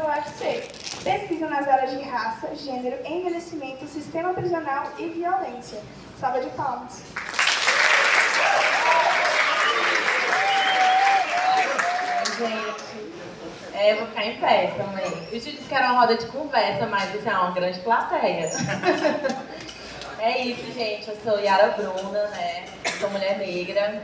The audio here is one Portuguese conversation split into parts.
UFC. Pesquisa nas áreas de raça, gênero, envelhecimento, sistema prisional e violência. Salva de palmas. Gente, eu vou ficar em pé também. Eu te disse que era uma roda de conversa, mas isso é uma grande plateia. É isso, gente. Eu sou Yara Bruna, né? Sou mulher negra.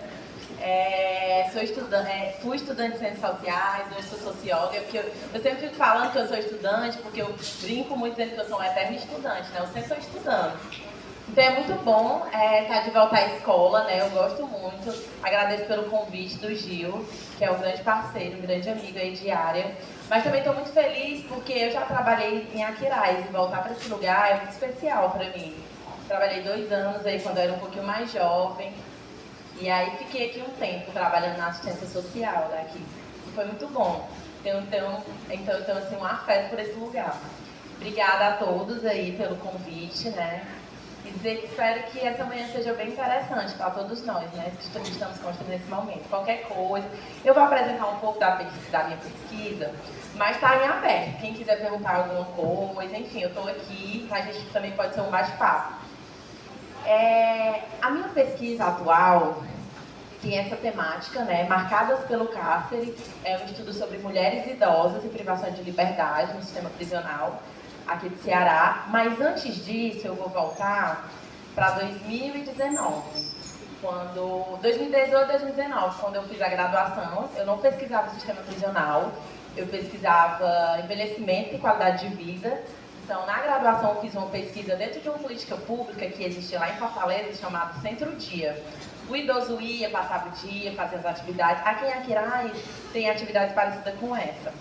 Sou estudante, fui estudante de ciências sociais, hoje sou socióloga, porque eu sempre fico falando que eu sou estudante, porque eu brinco muito dizendo que eu sou uma eterna estudante, né? Eu sempre sou estudante. Então é muito bom estar de volta à escola, né? Eu gosto muito. Agradeço pelo convite do Gil, que é um grande parceiro, um grande amigo aí de área. Mas também estou muito feliz porque eu já trabalhei em Aquiraz e voltar para esse lugar é muito especial para mim. Trabalhei 2 anos aí quando eu era um pouquinho mais jovem. E aí fiquei aqui um tempo trabalhando na assistência social daqui. E foi muito bom. Então eu tenho assim, um afeto por esse lugar. Obrigada a todos aí pelo convite, né? E dizer que espero que essa manhã seja bem interessante para todos nós, né? Que estamos construindo nesse momento. Qualquer coisa. Eu vou apresentar um pouco da minha pesquisa, mas está em aberto. Quem quiser perguntar alguma coisa, enfim, eu estou aqui, a gente também pode ser um bate-papo. A minha pesquisa atual tem essa temática, né? Marcadas pelo cárcere, é um estudo sobre mulheres idosas e privação de liberdade no sistema prisional aqui de Ceará, mas antes disso eu vou voltar para 2019, 2018, 2019, quando eu fiz a graduação. Eu não pesquisava o sistema prisional, eu pesquisava envelhecimento e qualidade de vida. Então, na graduação, eu fiz uma pesquisa dentro de uma política pública que existe lá em Fortaleza, chamada Centro-Dia. O idoso ia, passava o dia, fazia as atividades. Aqui em Aquiraz tem atividades parecidas com essa.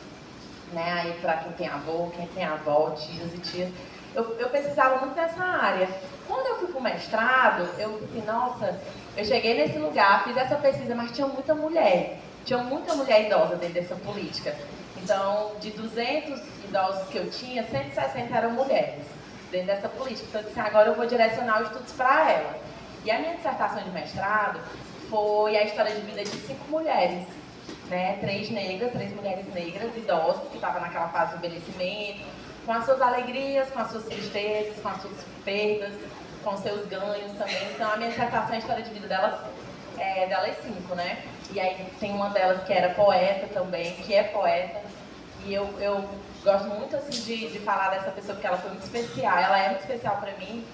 Né? Aí, para quem tem avô, quem tem avó, tios e tias. Eu pesquisava muito nessa área. Quando eu fui para o mestrado, eu disse, nossa, eu cheguei nesse lugar, fiz essa pesquisa, mas tinha muita mulher. Tinha muita mulher idosa dentro dessa política. Então, de 200 idosos que eu tinha, 160 eram mulheres dentro dessa política. Então, eu disse, agora eu vou direcionar os estudos para ela. E a minha dissertação de mestrado foi a história de vida de 5 mulheres, né? 3 mulheres negras, idosas, que estavam naquela fase do envelhecimento, com as suas alegrias, com as suas tristezas, com as suas perdas, com os seus ganhos também. Então, a minha dissertação é a história de vida delas 5, né? E aí tem uma delas que era poeta também, que é poeta. E eu gosto muito assim, de falar dessa pessoa, porque ela foi muito especial. Ela é muito especial para mim,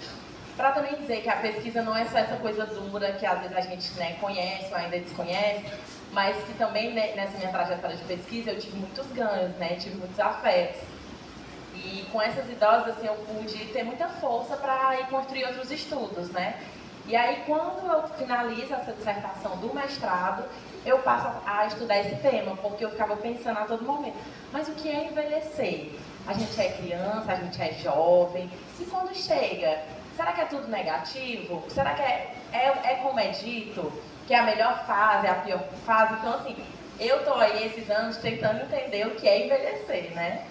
para também dizer que a pesquisa não é só essa coisa dura que às vezes a gente, né, conhece ou ainda desconhece, mas que também, né, nessa minha trajetória de pesquisa eu tive muitos ganhos, né? Tive muitos afetos. E com essas idosas assim, eu pude ter muita força para ir construir outros estudos, né? E aí, quando eu finalizo essa dissertação do mestrado, eu passo a estudar esse tema, porque eu ficava pensando a todo momento, mas o que é envelhecer? A gente é criança, a gente é jovem, e quando chega, será que é tudo negativo? Será que é como é dito, que é a melhor fase, é a pior fase? Então, assim, eu tô aí esses anos tentando entender o que é envelhecer, né?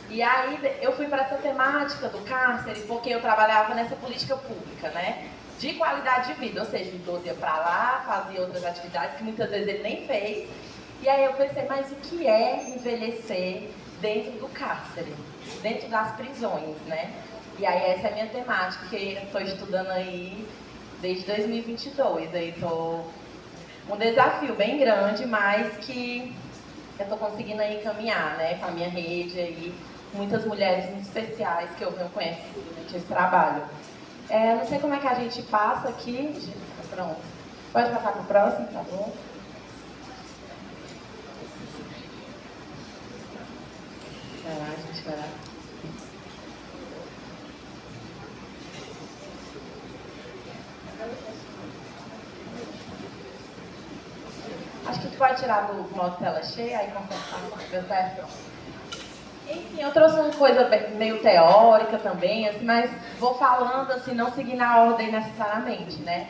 E aí, eu fui para essa temática do cárcere, porque eu trabalhava nessa política pública, né? De qualidade de vida, ou seja, o idoso ia para lá, fazia outras atividades que muitas vezes ele nem fez. E aí eu pensei, mas o que é envelhecer dentro do cárcere, dentro das prisões, né? E aí essa é a minha temática, que eu estou estudando aí desde 2022. Aí estou um desafio bem grande, mas que eu estou conseguindo aí caminhar, né? Com a minha rede aí, muitas mulheres muito especiais que eu venho conhecendo durante esse trabalho. Não sei como é que a gente passa aqui. Pronto. Pode passar para o próximo, tá bom? Vai lá, a gente vai lá. Acho que tu pode tirar do modo tela cheia e consertar. Enfim, eu trouxe uma coisa meio teórica também, assim, mas vou falando assim, não seguindo a ordem necessariamente, né?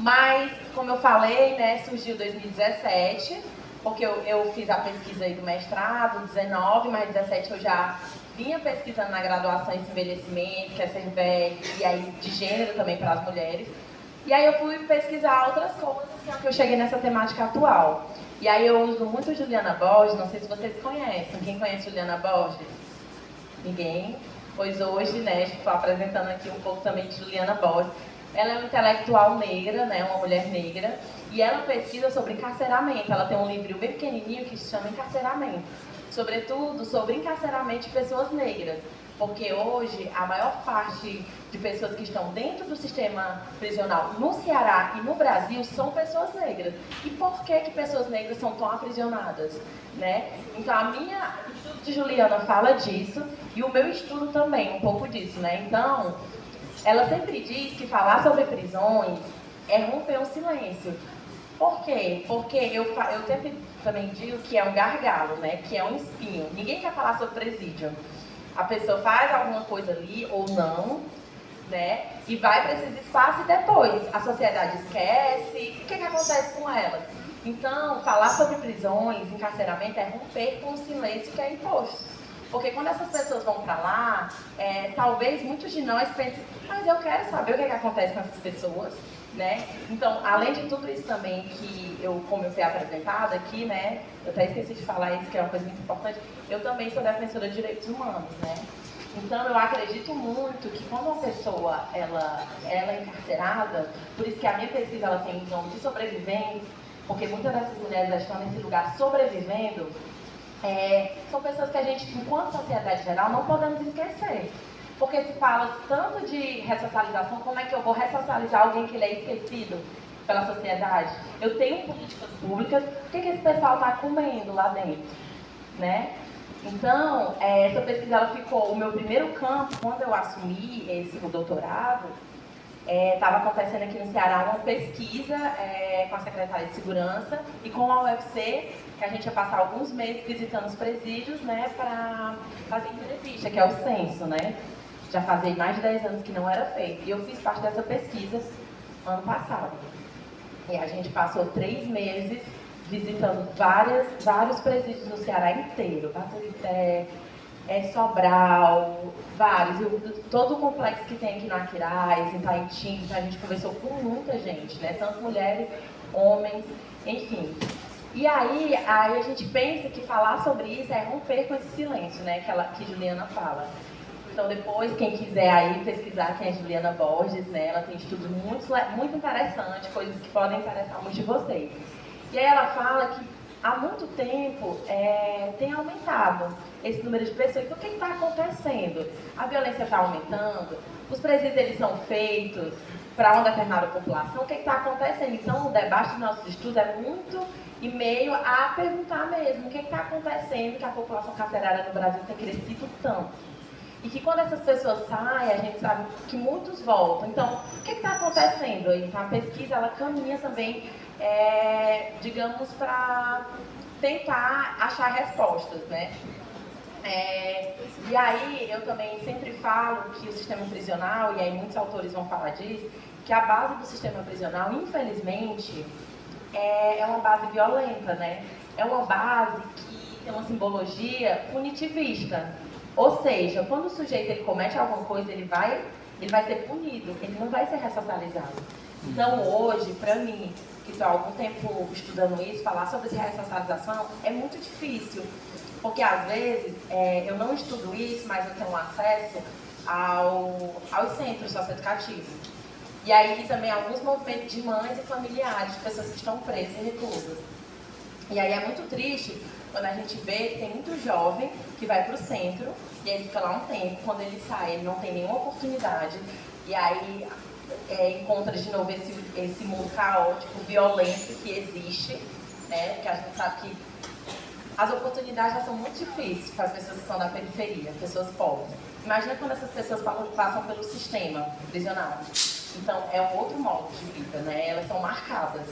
Mas, como eu falei, né, surgiu 2017, porque eu fiz a pesquisa aí do mestrado, 19, mas 17 eu já vinha pesquisando na graduação esse envelhecimento, que é ser velho, e aí de gênero também para as mulheres. E aí eu fui pesquisar outras coisas, que é que eu cheguei nessa temática atual. E aí eu uso muito Juliana Borges, não sei se vocês conhecem. Quem conhece Juliana Borges? Ninguém? Pois hoje, né, estou apresentando aqui um pouco também de Juliana Borges. Ela é uma intelectual negra, né, uma mulher negra, e ela pesquisa sobre encarceramento. Ela tem um livro bem pequenininho que se chama Encarceramento, sobretudo sobre encarceramento de pessoas negras, porque hoje a maior parte de pessoas que estão dentro do sistema prisional no Ceará e no Brasil são pessoas negras. E por que pessoas negras são tão aprisionadas, né? Então o estudo de Juliana fala disso e o meu estudo também, um pouco disso, né? Então, ela sempre diz que falar sobre prisões é romper o silêncio. Por quê? Porque eu sempre também digo que é um gargalo, né? Que é um espinho. Ninguém quer falar sobre presídio. A pessoa faz alguma coisa ali ou não, né? E vai para esses espaços e depois a sociedade esquece. O que acontece com elas? Então, falar sobre prisões, encarceramento é romper com o silêncio que é imposto. Porque quando essas pessoas vão para lá, talvez muitos de nós pensem, mas eu quero saber o que acontece com essas pessoas, né? Então, além de tudo isso também que como eu fui apresentada aqui, né? Eu até esqueci de falar isso, que é uma coisa muito importante. Eu também sou defensora de direitos humanos, né? Então, eu acredito muito que quando uma pessoa ela é encarcerada, por isso que a minha pesquisa ela tem o nome de sobreviventes, porque muitas dessas mulheres estão nesse lugar sobrevivendo, são pessoas que a gente, enquanto sociedade geral, não podemos esquecer. Porque se fala tanto de ressocialização, como é que eu vou ressocializar alguém que ele é esquecido pela sociedade? Eu tenho políticas públicas, o que esse pessoal está comendo lá dentro, né? Então, essa pesquisa ela ficou, o meu primeiro campo, quando eu assumi o doutorado, estava acontecendo aqui no Ceará uma pesquisa com a Secretaria de Segurança e com a UFC, que a gente ia passar alguns meses visitando os presídios, né, para fazer entrevista, que é o censo, né? Já fazia mais de 10 anos que não era feito. E eu fiz parte dessa pesquisa ano passado. E a gente passou 3 meses visitando vários presídios no Ceará inteiro. Baturité, Sobral, vários. Todo o complexo que tem aqui na Aquiraz, em Taintim. Então a gente conversou com muita gente, né? Tanto mulheres, homens, enfim. E aí a gente pensa que falar sobre isso é romper com esse silêncio, né? Que Juliana fala. Então depois, quem quiser aí pesquisar quem é Juliana Borges, né? Ela tem estudos muito interessantes, coisas que podem interessar muitos de vocês. E aí ela fala que há muito tempo tem aumentado esse número de pessoas. Então o que está acontecendo? A violência está aumentando, os presídios eles são feitos para uma determinada população, o que está acontecendo? Então o debate dos nossos estudos é muito e meio a perguntar mesmo o que está acontecendo que a população carcerária no Brasil tem crescido tanto. E que quando essas pessoas saem, a gente sabe que muitos voltam. Então, o que está acontecendo? Então, a pesquisa, ela caminha também, digamos, para tentar achar respostas, né? E aí, eu também sempre falo que o sistema prisional, e aí muitos autores vão falar disso, que a base do sistema prisional, infelizmente, é uma base violenta, né? É uma base que tem uma simbologia punitivista. Ou seja, quando o sujeito ele comete alguma coisa, ele vai ser punido, ele não vai ser ressocializado. Então hoje, para mim, que estou há algum tempo estudando isso, falar sobre essa ressocialização é muito difícil. Porque às vezes eu não estudo isso, mas eu tenho acesso aos centros socioeducativos. E aí também alguns movimentos de mães e familiares, de pessoas que estão presas e reclusas. E aí é muito triste quando a gente vê que tem muito jovem que vai para o centro e ele fica lá um tempo, quando ele sai ele não tem nenhuma oportunidade e aí encontra de novo esse mundo caótico, violento que existe, né? Porque a gente sabe que as oportunidades já são muito difíceis para as pessoas que são da periferia, pessoas pobres. Imagina quando essas pessoas passam pelo sistema prisional. Então é um outro modo de vida, né? Elas são marcadas,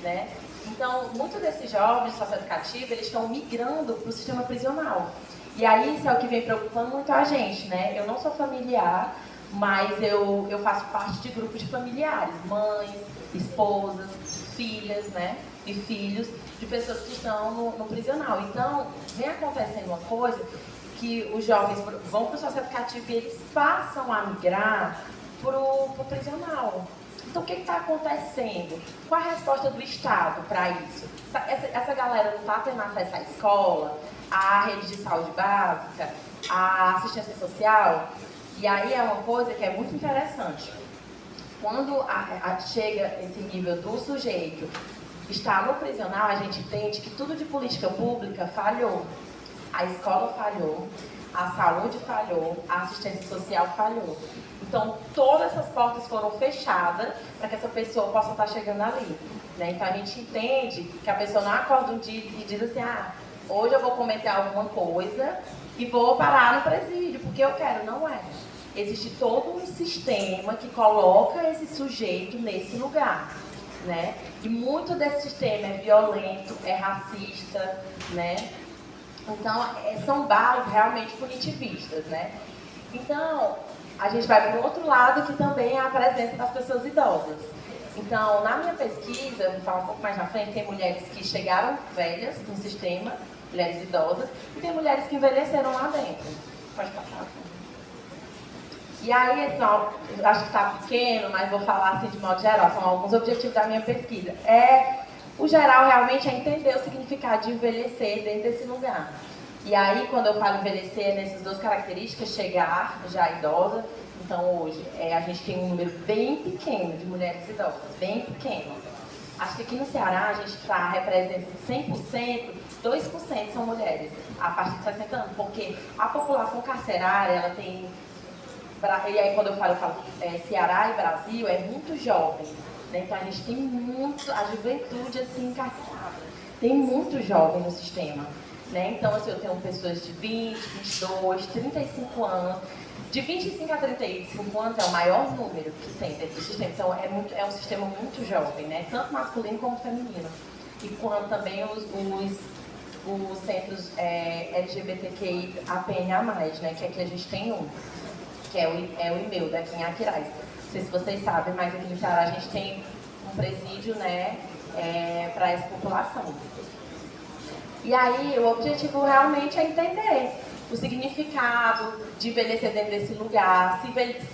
né? Então, muitos desses jovens socioeducativos, eles estão migrando para o sistema prisional. E aí, isso é o que vem preocupando muito a gente, né? Eu não sou familiar, mas eu faço parte de grupos de familiares, mães, esposas, filhas, né? E filhos de pessoas que estão no prisional. Então, vem acontecendo uma coisa que os jovens vão para o socioeducativo e eles passam a migrar para o prisional. Então, o que está acontecendo? Qual a resposta do Estado para isso? Essa galera não está tendo acesso à escola, à rede de saúde básica, à assistência social? E aí é uma coisa que é muito interessante. Quando chega esse nível do sujeito estar no prisional, a gente entende que tudo de política pública falhou. A escola falhou, a saúde falhou, a assistência social falhou. Então, todas essas portas foram fechadas para que essa pessoa possa estar chegando ali. Né? Então, a gente entende que a pessoa não acorda um dia e diz assim, hoje eu vou cometer alguma coisa e vou parar no presídio, porque eu quero. Não é. Existe todo um sistema que coloca esse sujeito nesse lugar. Né? E muito desse sistema é violento, é racista, né? Então, são bases realmente punitivistas, né? Então, a gente vai para o outro lado, que também é a presença das pessoas idosas. Então, na minha pesquisa, vou falar um pouco mais na frente, tem mulheres que chegaram velhas no sistema, mulheres idosas, e tem mulheres que envelheceram lá dentro. Pode passar. E aí, eu acho que está pequeno, mas vou falar assim de modo geral, são alguns objetivos da minha pesquisa. O geral realmente é entender o significado de envelhecer dentro desse lugar. E aí, quando eu falo envelhecer, nessas duas características, chegar já idosa, então hoje a gente tem um número bem pequeno de mulheres idosas, bem pequeno. Acho que aqui no Ceará a gente representa 100%, 2% são mulheres, a partir de 60 anos, porque a população carcerária, ela tem... E aí, quando eu falo Ceará e Brasil, é muito jovem. Né? Então, a gente tem muito, a juventude assim, encarcerada. Tem muito jovem no sistema. Né? Então, assim, eu tenho pessoas de 20, 22, 35 anos. De 25 a 35 anos é o maior número que tem dentro do sistema. Então, é um sistema muito jovem, né? Tanto masculino como feminino. E quanto também os centros LGBTQI APNA+, né? Que aqui a gente tem que é o IMEU, daqui em Aquiraz. Não sei se vocês sabem, mas aqui no Ceará a gente tem um presídio, né, para essa população. E aí, o objetivo realmente é entender o significado de envelhecer dentro desse lugar.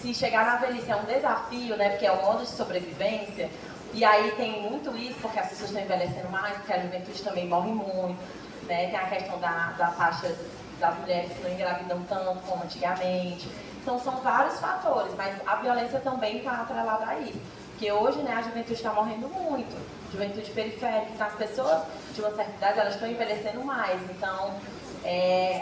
Se chegar na velhice é um desafio, né, porque é um modo de sobrevivência. E aí tem muito isso, porque as pessoas estão envelhecendo mais, porque a juventude também morre muito. Né? Tem a questão da taxa das mulheres que não engravidam tanto como antigamente. Então, são vários fatores, mas a violência também está atrelada a isso. Porque hoje, né, a juventude está morrendo muito. Juventude periférica, então as pessoas de uma certa idade, elas estão envelhecendo mais. Então,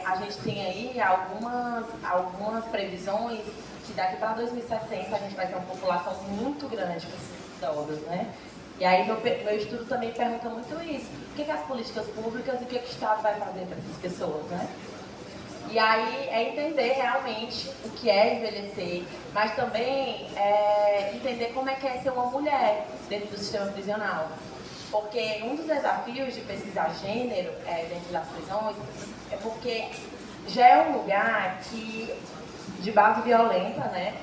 a gente tem aí algumas previsões que daqui para 2060 a gente vai ter uma população muito grande de idosos, né? E aí, meu estudo também pergunta muito isso. O que as políticas públicas e o que o Estado vai fazer para essas pessoas, né? E aí é entender realmente o que é envelhecer, mas também entender como é que é ser uma mulher dentro do sistema prisional. Porque um dos desafios de pesquisar gênero dentro das prisões é porque já é um lugar de base violenta, né?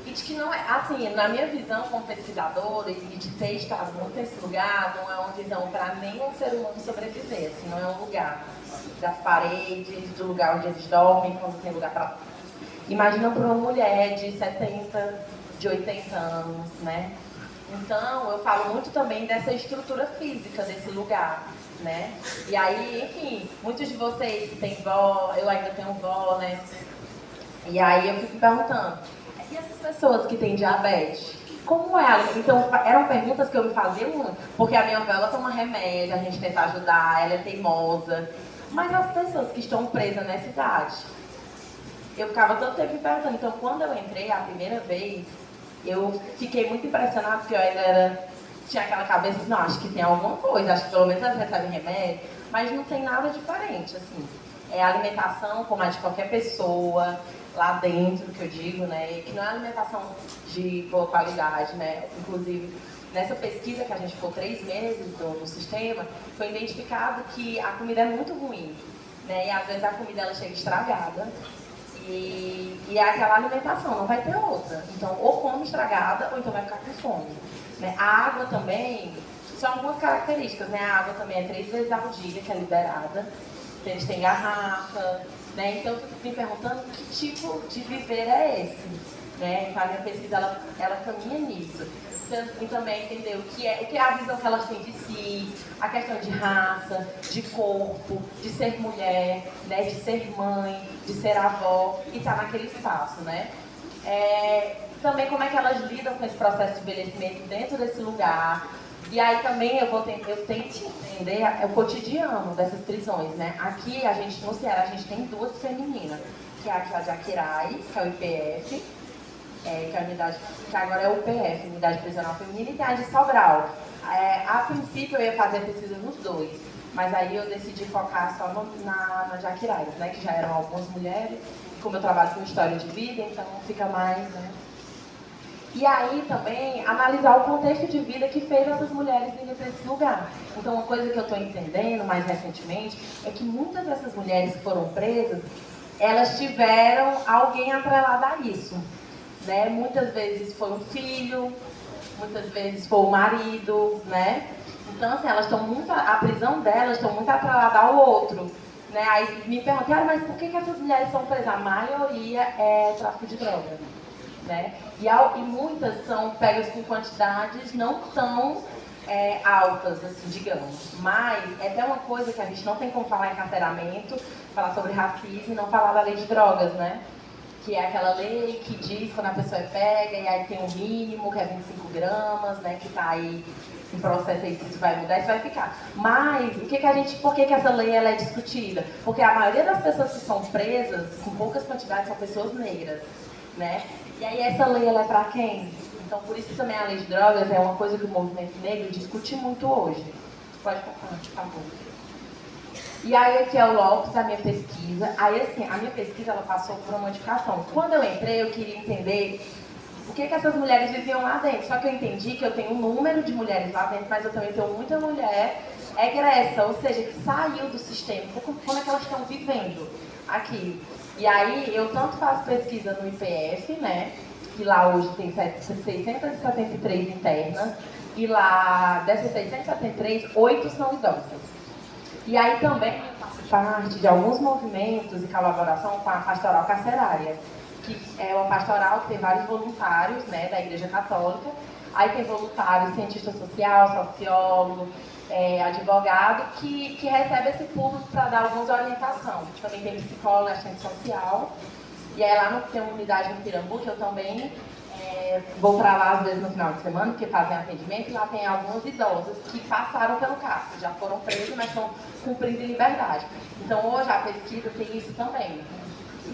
E de que não é, assim, na minha visão como pesquisadora e de ter estado muito nesse lugar, não é uma visão para nenhum ser humano sobreviver, assim, não é um lugar das paredes, do lugar onde eles dormem, quando tem lugar para... Imagina para uma mulher de 70, de 80 anos, né? Então, eu falo muito também dessa estrutura física desse lugar, né? E aí, enfim, muitos de vocês que têm vó, eu ainda tenho vó, né? E aí eu fico perguntando, e essas pessoas que têm diabetes? Como é? Então, eram perguntas que eu me fazia muito, porque a minha avó, ela toma remédio, a gente tenta ajudar, ela é teimosa. Mas as pessoas que estão presas nessa idade, eu ficava todo tempo me perguntando. Então, quando eu entrei a primeira vez, eu fiquei muito impressionada, porque eu ainda tinha aquela cabeça de, não, acho que tem alguma coisa, acho que pelo menos elas recebem remédio, mas não tem nada diferente, assim. É a alimentação como a de qualquer pessoa, lá dentro, que eu digo, né, que não é alimentação de boa qualidade, né, inclusive nessa pesquisa que a gente ficou 3 meses no sistema, foi identificado que a comida é muito ruim, né, e às vezes a comida ela chega estragada e é aquela alimentação, não vai ter outra, então ou come estragada ou então vai ficar com fome, né, a água também, são algumas características, né, a água também é 3 vezes ao dia que é liberada, eles têm garrafa, né? Então, eu fico me perguntando que tipo de viver é esse. Né? Então, a minha pesquisa ela caminha nisso. e também entender o que é a visão que elas têm de si, a questão de raça, de corpo, de ser mulher, né, de ser mãe, de ser avó e estar naquele espaço, né? Também como é que elas lidam com esse processo de envelhecimento dentro desse lugar. E aí também eu tento entender o cotidiano dessas prisões, né? Aqui, no Ceará, a gente tem duas femininas, que é a de Aquiraz, que é o IPF, que é a unidade, que agora é o UPF, Unidade Prisional Feminina, e tem a de Sobral. A princípio eu ia fazer pesquisa nos dois, mas aí eu decidi focar só na de Aquiraz, né? Que já eram algumas mulheres, como eu trabalho com história de vida, então fica mais, né? E aí também analisar o contexto de vida que fez essas mulheres irem para esse lugar. Então uma coisa que eu estou entendendo mais recentemente é que muitas dessas mulheres que foram presas, elas tiveram alguém atrelado a isso, né? Muitas vezes foi um filho, muitas vezes foi o marido, né? Então assim, elas estão muito, a prisão delas estão muito atrelada ao outro, né? Aí me perguntaram, mas por que essas mulheres são presas? A maioria é tráfico de droga, né? E muitas são pegas com quantidades não tão altas, assim, digamos. Mas é até uma coisa que a gente não tem como falar em carceramento, falar sobre racismo e não falar da lei de drogas, né? Que é aquela lei que diz quando a pessoa é pega e aí tem um mínimo, que é 25 gramas, né? Que tá aí em processo aí, se isso vai mudar, isso vai ficar. Mas, por que essa lei ela é discutida? Porque a maioria das pessoas que são presas, com poucas quantidades, são pessoas negras, né? E aí essa lei ela é para quem? Então por isso também a lei de drogas é uma coisa que o movimento negro discute muito hoje. Pode passar, por favor. E aí aqui é o Lopes, a minha pesquisa. Aí assim, a minha pesquisa ela passou por uma modificação. Quando eu entrei, eu queria entender o que essas mulheres viviam lá dentro. Só que eu entendi que eu tenho um número de mulheres lá dentro, mas eu também tenho muita mulher egressa, ou seja, que saiu do sistema. Como é que elas estão vivendo aqui? E aí, eu tanto faço pesquisa no IPF, né, que lá hoje tem 673 internas, e lá dessas 673, 8 são idosas. E aí também eu faço parte de alguns movimentos e colaboração com a Pastoral Carcerária, que é uma pastoral que tem vários voluntários, né, da Igreja Católica. Aí tem voluntário, cientista social, sociólogo, advogado, que recebe esse público para dar algumas orientações. Também tem psicólogo, assistente social. E aí lá tem uma unidade no Pirambu, que eu também vou para lá às vezes no final de semana, porque fazem atendimento, e lá tem algumas idosas que passaram pelo cárcere, já foram presas, mas estão cumprindo em liberdade. Então hoje a pesquisa tem isso também.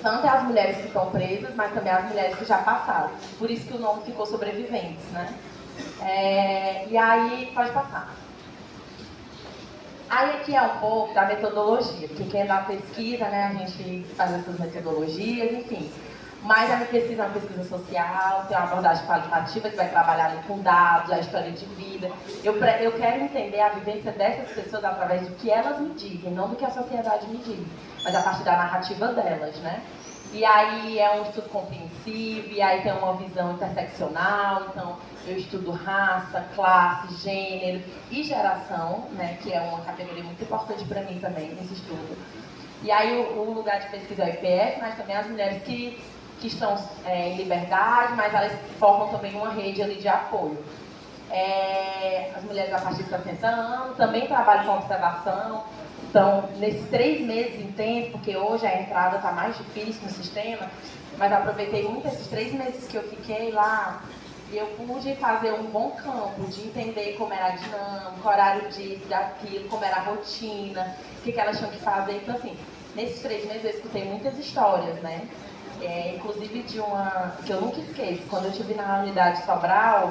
Tanto as mulheres que estão presas, mas também as mulheres que já passaram. Por isso que o nome ficou Sobreviventes, né? E aí, pode passar. Aí aqui é um pouco da metodologia, porque quem é da pesquisa, né, a gente faz essas metodologias, enfim. Mas a minha pesquisa é uma pesquisa social, tem uma abordagem qualitativa que vai trabalhar ali com dados, a história de vida. Eu quero entender a vivência dessas pessoas através do que elas me dizem, não do que a sociedade me diz, mas a partir da narrativa delas, né? E aí é um estudo compreensivo, e aí tem uma visão interseccional, então eu estudo raça, classe, gênero e geração, né, que é uma categoria muito importante para mim também nesse estudo. E aí o lugar de pesquisa é o IPF, mas também as mulheres que estão em liberdade, mas elas formam também uma rede ali de apoio. As mulheres a partir de 60 anos também trabalham com observação. Então, nesses 3 meses intensos, porque hoje a entrada está mais difícil no sistema, mas aproveitei muito esses 3 meses que eu fiquei lá e eu pude fazer um bom campo de entender como era a dinâmica, o horário disso, daquilo, como era a rotina, o que elas tinham que fazer. Então, assim, nesses 3 meses eu escutei muitas histórias, né? Inclusive de uma que eu nunca esqueço, quando eu estive na unidade Sobral,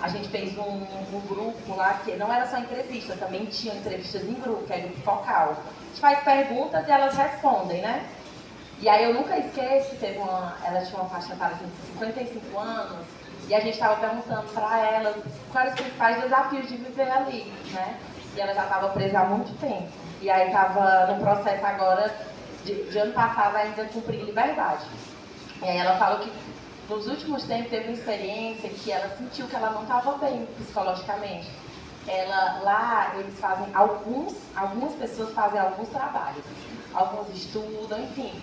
a gente fez um grupo lá que não era só entrevista, também tinha entrevistas em grupo, que é grupo focal. A gente faz perguntas e elas respondem, né? E aí eu nunca esqueço que ela tinha uma faixa etária de 55 anos, e a gente estava perguntando para elas quais os principais desafios de viver ali, né? E ela já estava presa há muito tempo. E aí estava no processo agora, de ano passado, ainda cumprir liberdade. E aí ela falou que nos últimos tempos teve uma experiência que ela sentiu que ela não estava bem psicologicamente. Lá eles fazem algumas pessoas fazem alguns trabalhos, alguns estudam, enfim.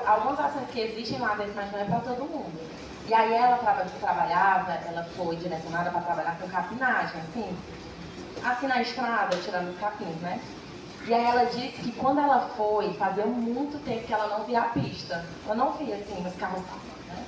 Algumas ações que existem lá dentro, mas não é para todo mundo. E aí ela trabalhava, ela foi direcionada para trabalhar com capinagem, assim na estrada, tirando os capins, né? E aí ela disse que quando ela foi, fazia muito tempo que ela não via a pista. Ela não via, assim, os carros passando, né?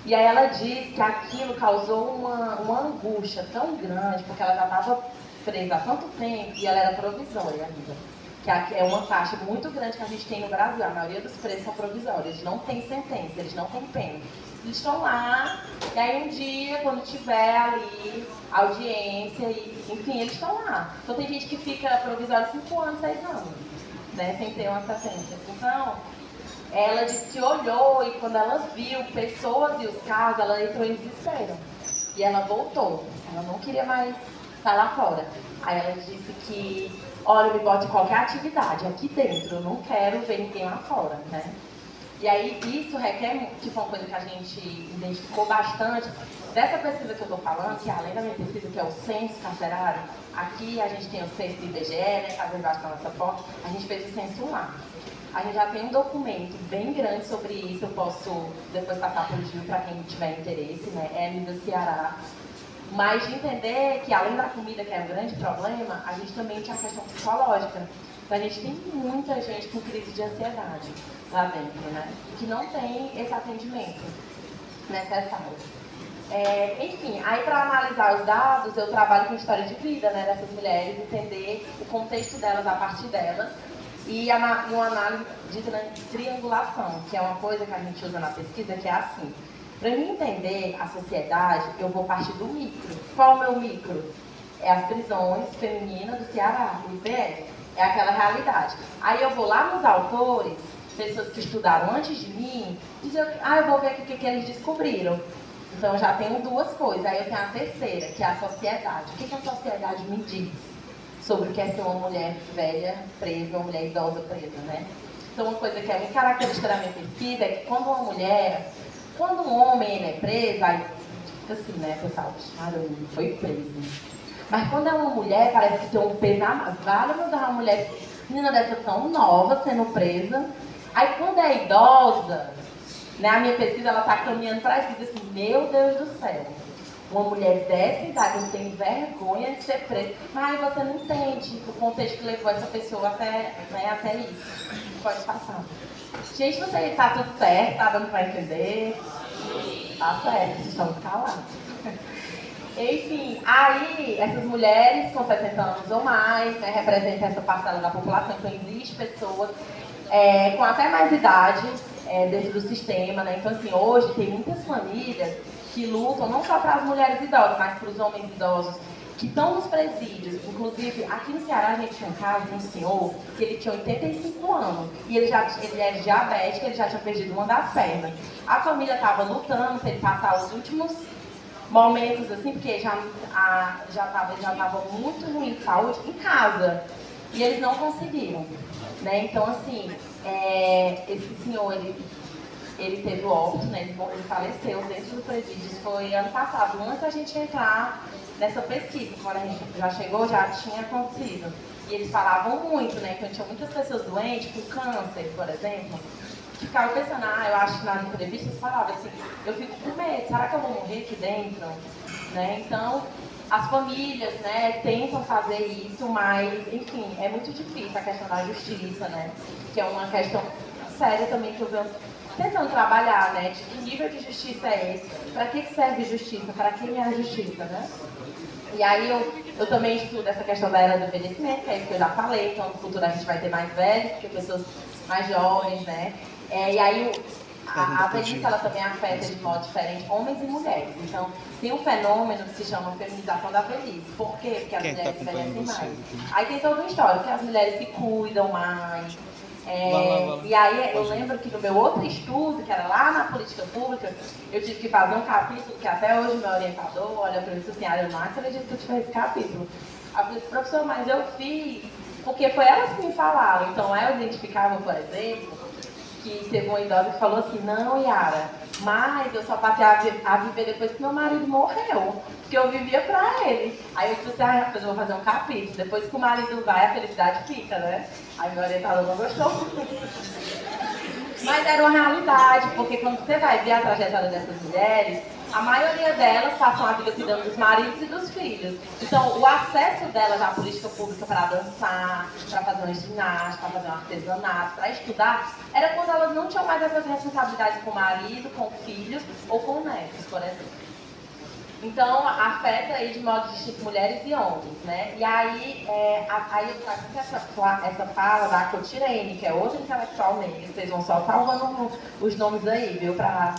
E aí ela disse que aquilo causou uma angústia tão grande, porque ela já estava presa há tanto tempo e ela era provisória ainda. Que aqui é uma taxa muito grande que a gente tem no Brasil. A maioria dos presos são provisórios, eles não têm sentença, eles não têm pena. Eles estão lá, e aí um dia, quando tiver ali audiência, enfim, eles estão lá. Então tem gente que fica provisório 5 anos, 6 anos, né, sem ter uma sentença. Então, ela disse que olhou e quando ela viu pessoas e os carros, ela entrou em desespero. E ela voltou, ela não queria mais estar lá fora. Aí ela disse que, olha, me bote qualquer atividade aqui dentro, eu não quero ver ninguém lá fora, né? E aí isso requer, que foi uma coisa que a gente identificou bastante, dessa pesquisa que eu estou falando, que além da minha pesquisa, que é o censo carcerário, aqui a gente tem o censo do IBGE, né, que às vezes bate na nossa porta, a gente fez o censo lá. A gente já tem um documento bem grande sobre isso, eu posso depois passar para o Gil para quem tiver interesse, né, é do Ceará. Mas de entender que além da comida, que é um grande problema, a gente também tinha a questão psicológica. Então a gente tem muita gente com crise de ansiedade lá dentro, né? Que não tem esse atendimento necessário. Enfim, aí para analisar os dados, eu trabalho com história de vida, né, dessas mulheres, entender o contexto delas a partir delas e uma análise de triangulação, que é uma coisa que a gente usa na pesquisa, que é assim. Para mim entender a sociedade, eu vou partir do micro. Qual é o meu micro? É as prisões femininas do Ceará, o IPS. É aquela realidade. Aí eu vou lá nos autores, pessoas que estudaram antes de mim, dizer, eu vou ver aqui o que eles descobriram. Então eu já tenho duas coisas. Aí eu tenho a terceira, que é a sociedade. O que a sociedade me diz sobre o que é ser uma mulher velha presa, uma mulher idosa presa, né? Então uma coisa que é muito característica da minha pesquisa é que quando um homem ele é preso, aí fica assim, né, pessoal, ele foi preso. Mas quando é uma mulher, parece que tem um peso a mais. Vale, meu Deus, uma mulher, menina dessa tão nova, sendo presa. Aí quando é idosa, né, a minha pesquisa, ela tá caminhando para isso, diz assim, meu Deus do céu, uma mulher dessa idade, eu tenho vergonha de ser presa. Mas você não entende o contexto que levou essa pessoa até isso. Pode passar. Gente, você está tudo certo, tá dando para entender? Tá certo, estamos calados. Enfim, aí essas mulheres com 60 anos ou mais, né, representam essa parcela da população, então existe pessoas com até mais idade dentro do sistema, né? Então assim, hoje tem muitas famílias que lutam não só para as mulheres idosas, mas para os homens idosos que estão nos presídios. Inclusive, aqui no Ceará a gente tinha um caso de um senhor que ele tinha 85 anos e ele era diabético, ele já tinha perdido uma das pernas. A família estava lutando para ele passar os últimos momentos, assim, porque já estava muito ruim de saúde em casa e eles não conseguiram, né? Então, assim, esse senhor, ele teve o óbito, né? Ele faleceu dentro do presídio, isso foi ano passado, antes da gente entrar nessa pesquisa, quando a gente já chegou, já tinha acontecido. E eles falavam muito, né? Então tinha muitas pessoas doentes, com câncer, por exemplo, que ficavam pensando, eu acho que nas entrevistas falavam assim, eu fico com medo, será que eu vou morrer aqui dentro? Né? Então, as famílias, né, tentam fazer isso, mas, enfim, é muito difícil a questão da justiça, né? Que é uma questão séria também que eu venho tentando trabalhar, né? De que nível de justiça é esse? Para que serve justiça? Para quem é a justiça, né? E aí eu também estudo essa questão da era do envelhecimento, que é isso que eu já falei, então no futuro a gente vai ter mais velhos, porque pessoas mais jovens, né? E aí a velhice, ela também afeta de modo diferente homens e mulheres. Então tem um fenômeno que se chama feminização da velhice. Por quê? Porque as mulheres envelhecem mais. Aí tem toda uma história, que as mulheres se cuidam mais. E aí eu lembro que no meu outro estudo, que era lá na política pública, eu tive que fazer um capítulo que até hoje meu orientador olha para mim e disse assim, eu não acredito que eu tive esse capítulo. Eu falei, professor, mas eu fiz, porque foi elas que me falaram. Então eu identificava, por exemplo, que teve uma idosa que falou assim, não, Yara, mas eu só passei a viver depois que meu marido morreu, porque eu vivia pra ele. Aí eu disse assim, eu vou fazer um capítulo, depois que o marido vai, a felicidade fica, né? Aí meu orientador não gostou. Mas era uma realidade, porque quando você vai ver a trajetória dessas mulheres, a maioria delas passam a vida cuidando dos maridos e dos filhos. Então, o acesso delas à política pública para dançar, para fazer uma ginástica, para fazer um artesanato, para estudar, era quando elas não tinham mais essas responsabilidades com o marido, com filhos ou com netos, por exemplo. Então, afeta aí de modo distinto mulheres e homens, né? E aí, aí eu trago essa fala da Cotirene, que é outra intelectual negra. Vocês vão só salvando os nomes aí, viu? Para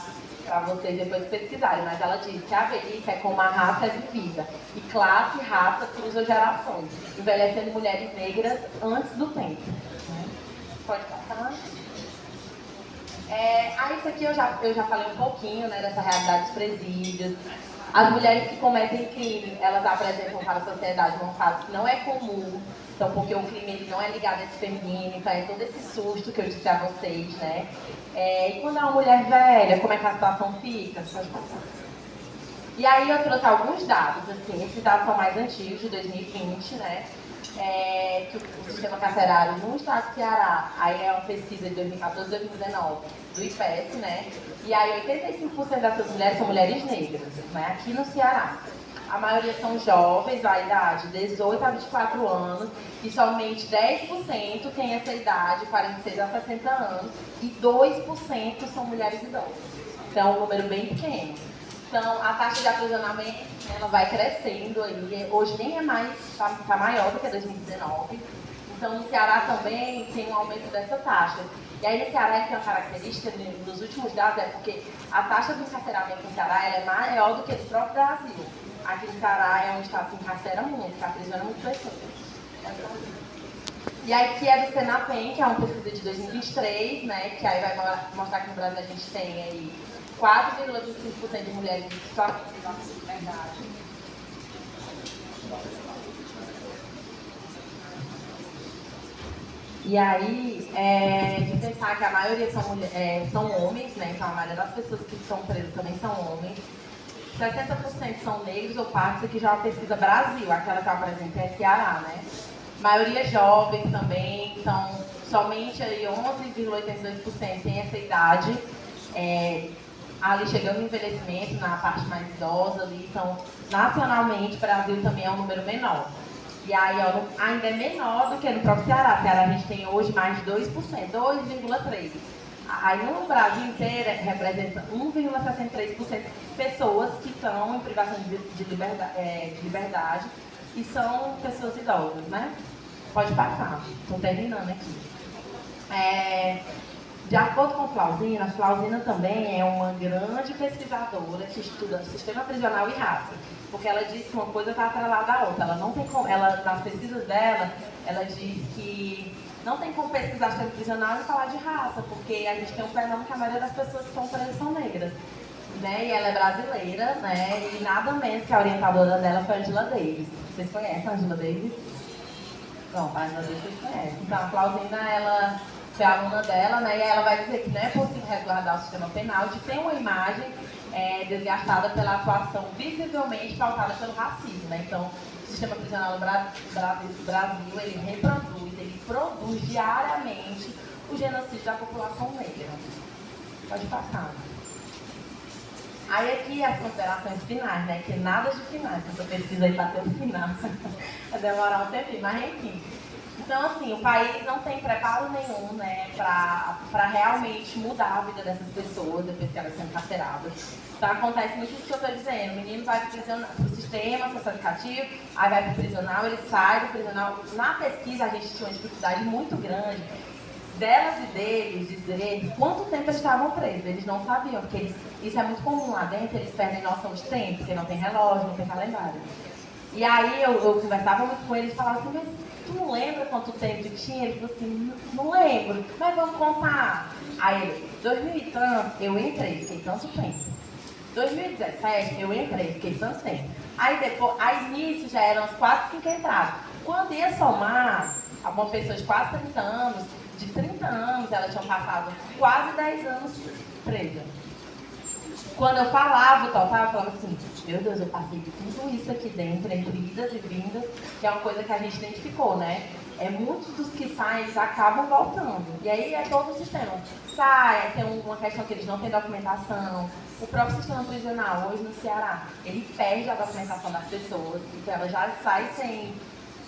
vocês depois pesquisarem. Mas ela diz que a velhice é como a raça é vivida. E classe e raça cruzam gerações, envelhecendo mulheres negras antes do tempo. Pode passar? Aí isso aqui eu já falei um pouquinho, né, dessa realidade dos presídios. As mulheres que cometem crime, elas apresentam para a sociedade um fato que não é comum. Então, porque o crime ele não é ligado a esse feminino, então é todo esse susto que eu disse a vocês, né? E quando é uma mulher velha, como é que a situação fica? Pode passar. E aí eu trouxe alguns dados, assim, esses dados são mais antigos, de 2020, né? Que o sistema carcerário no estado do Ceará, aí é uma pesquisa de 2014 e 2019, do IPES, né? E aí 85% dessas mulheres são mulheres negras, né? Aqui no Ceará. A maioria são jovens, a idade 18 a 24 anos, e somente 10% tem essa idade, 46 a 60 anos, e 2% são mulheres idosas. Então, é um número bem pequeno. Então, a taxa de aprisionamento, ela vai crescendo aí. Hoje nem é mais, tá maior do que 2019. Então, no Ceará também tem um aumento dessa taxa. E aí, no Ceará, tem uma característica, nos últimos dados, é porque a taxa de encarceramento no Ceará ela é maior do que no próprio Brasil. Aqui no Ceará é um estado que encarcera muito, que aprisiona muitas pessoas. E aí, que é do Senapem, que é uma pesquisa de 2023, né? Que aí vai mostrar que no Brasil a gente tem aí 4,25% de mulheres em situação de liberdade. E aí, de pensar que a maioria são homens, né? Então a maioria das pessoas que estão presas também são homens. 60% são negros ou pardos, aqui já é uma pesquisa Brasil, aquela que eu apresentei é Ceará, né? Maioria jovem também, então somente aí 11,82% tem essa idade. Ali chegando no envelhecimento, na parte mais idosa ali, então nacionalmente o Brasil também é um número menor. E aí ó, ainda é menor do que no próprio Ceará. Ceará a gente tem hoje mais de 2%, 2,3%. Aí no Brasil inteiro representa 1,63% pessoas que estão em privação de liberdade e são pessoas idosas, né? Pode passar, estou terminando aqui. De acordo com a Flauzina também é uma grande pesquisadora que estuda sistema prisional e raça, porque ela diz que uma coisa está atrelada à outra. Ela não tem como, nas pesquisas dela, ela diz que não tem como pesquisar sistema prisional e falar de raça, porque a gente tem um fenômeno que a maioria das pessoas que estão presas são negras, né? E ela é brasileira, né? E nada menos que a orientadora dela foi a Angela Davis. Vocês conhecem a Angela Davis? Não, a Angela Davis vocês conhecem. Então, a Flauzina, ela foi a aluna dela, né? E ela vai dizer que não é possível resguardar o sistema penal de ter uma imagem desgastada pela atuação visivelmente pautada pelo racismo, né? Então, o sistema prisional do Brasil, ele produz diariamente o genocídio da população negra. Pode passar. Aí aqui as considerações finais, né? Que nada de finais, essa pesquisa aí bateu no final. Vai demorar um tempinho, mas enfim. Então, assim, o país não tem preparo nenhum, né, para realmente mudar a vida dessas pessoas depois que elas são encarceradas. Então, acontece muito isso que eu estou dizendo. O menino vai para o sistema socioeducativo, aí vai para o prisional, ele sai do prisional. Na pesquisa, a gente tinha uma dificuldade muito grande delas e deles dizer quanto tempo eles estavam presos. Eles não sabiam, porque isso é muito comum lá dentro, eles perdem noção de tempo, porque não tem relógio, não tem calendário. E aí eu conversava muito com eles e falava assim, mas tu não lembra quanto tempo tu tinha? Ele falou assim, não lembro, mas vamos contar. Aí ele, 2000 e tanto, eu entrei, fiquei tanto tempo. 2017, eu entrei, fiquei tanto tempo. Aí depois, aí início já eram as 4, 5 entradas. Quando ia somar, uma pessoa de quase 30 anos, de 30 anos, ela tinha passado quase 10 anos presa. Quando eu falava o total, eu falava assim, meu Deus, eu passei de tudo isso aqui dentro, entre idas e vindas, que é uma coisa que a gente identificou, né? muitos dos que saem, eles acabam voltando. E aí é todo o sistema. Sai, tem uma questão que eles não têm documentação. O próprio sistema prisional, hoje no Ceará, ele perde a documentação das pessoas, então ela já sai sem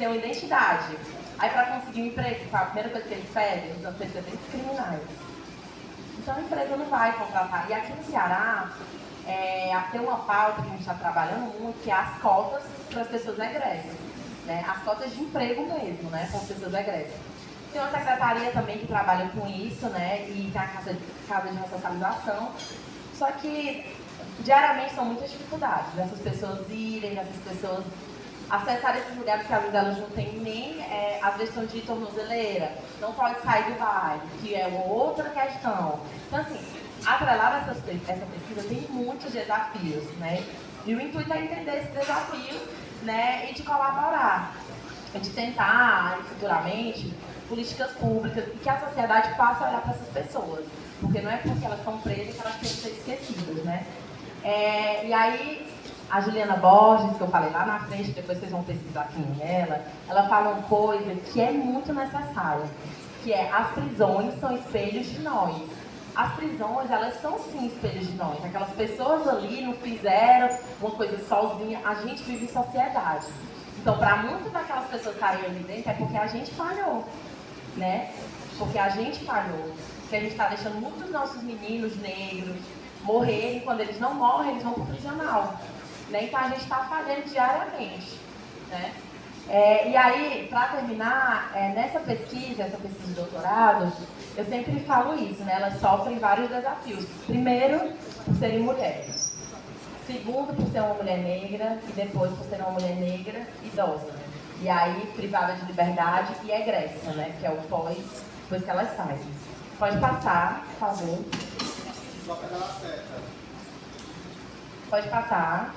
uma identidade. Aí para conseguir um emprego, a primeira coisa que eles pedem, os antecedentes criminais. Então a empresa não vai contratar. E aqui no Ceará, tem uma pauta que a gente está trabalhando muito, que é as cotas para as pessoas egressas. Né? As cotas de emprego mesmo, né, para as pessoas egressas. Tem uma secretaria também que trabalha com isso, né, e tem a casa de ressocialização. Só que diariamente são muitas dificuldades dessas pessoas irem, dessas pessoas acessarem esses lugares que às vezes elas não têm nem, às vezes estão de tornozeleira, não pode sair do bairro, que é uma outra questão. Então, assim, atrelado a essa pesquisa tem muitos desafios, né? E o intuito é entender esses desafios, né, e de colaborar, de tentar, futuramente, políticas públicas e que a sociedade passe a olhar para essas pessoas. Porque não é porque elas estão presas que elas têm que ser esquecidas, né? E aí, a Juliana Borges, que eu falei lá na frente, depois vocês vão pesquisar quem é ela fala uma coisa que é muito necessária, que é as prisões são espelhos de nós. As prisões, elas são sim espelhos de nós. Aquelas pessoas ali não fizeram uma coisa sozinha, a gente vive em sociedade. Então, para muitas daquelas pessoas estarem ali dentro, é porque a gente falhou, né? Porque a gente falhou. Que a gente está deixando muitos dos nossos meninos negros morrerem, quando eles não morrem, eles vão para o prisional. Né? Então a gente está falhando diariamente. Né? E aí, para terminar, essa pesquisa de doutorado, eu sempre falo isso, né? Elas sofrem vários desafios. Primeiro, por serem mulheres. Segundo, por ser uma mulher negra. E depois, por ser uma mulher negra idosa. E aí, privada de liberdade e egressa, né? Que é o depois que elas saem. Pode passar, por favor. Só para dar certa. Pode passar.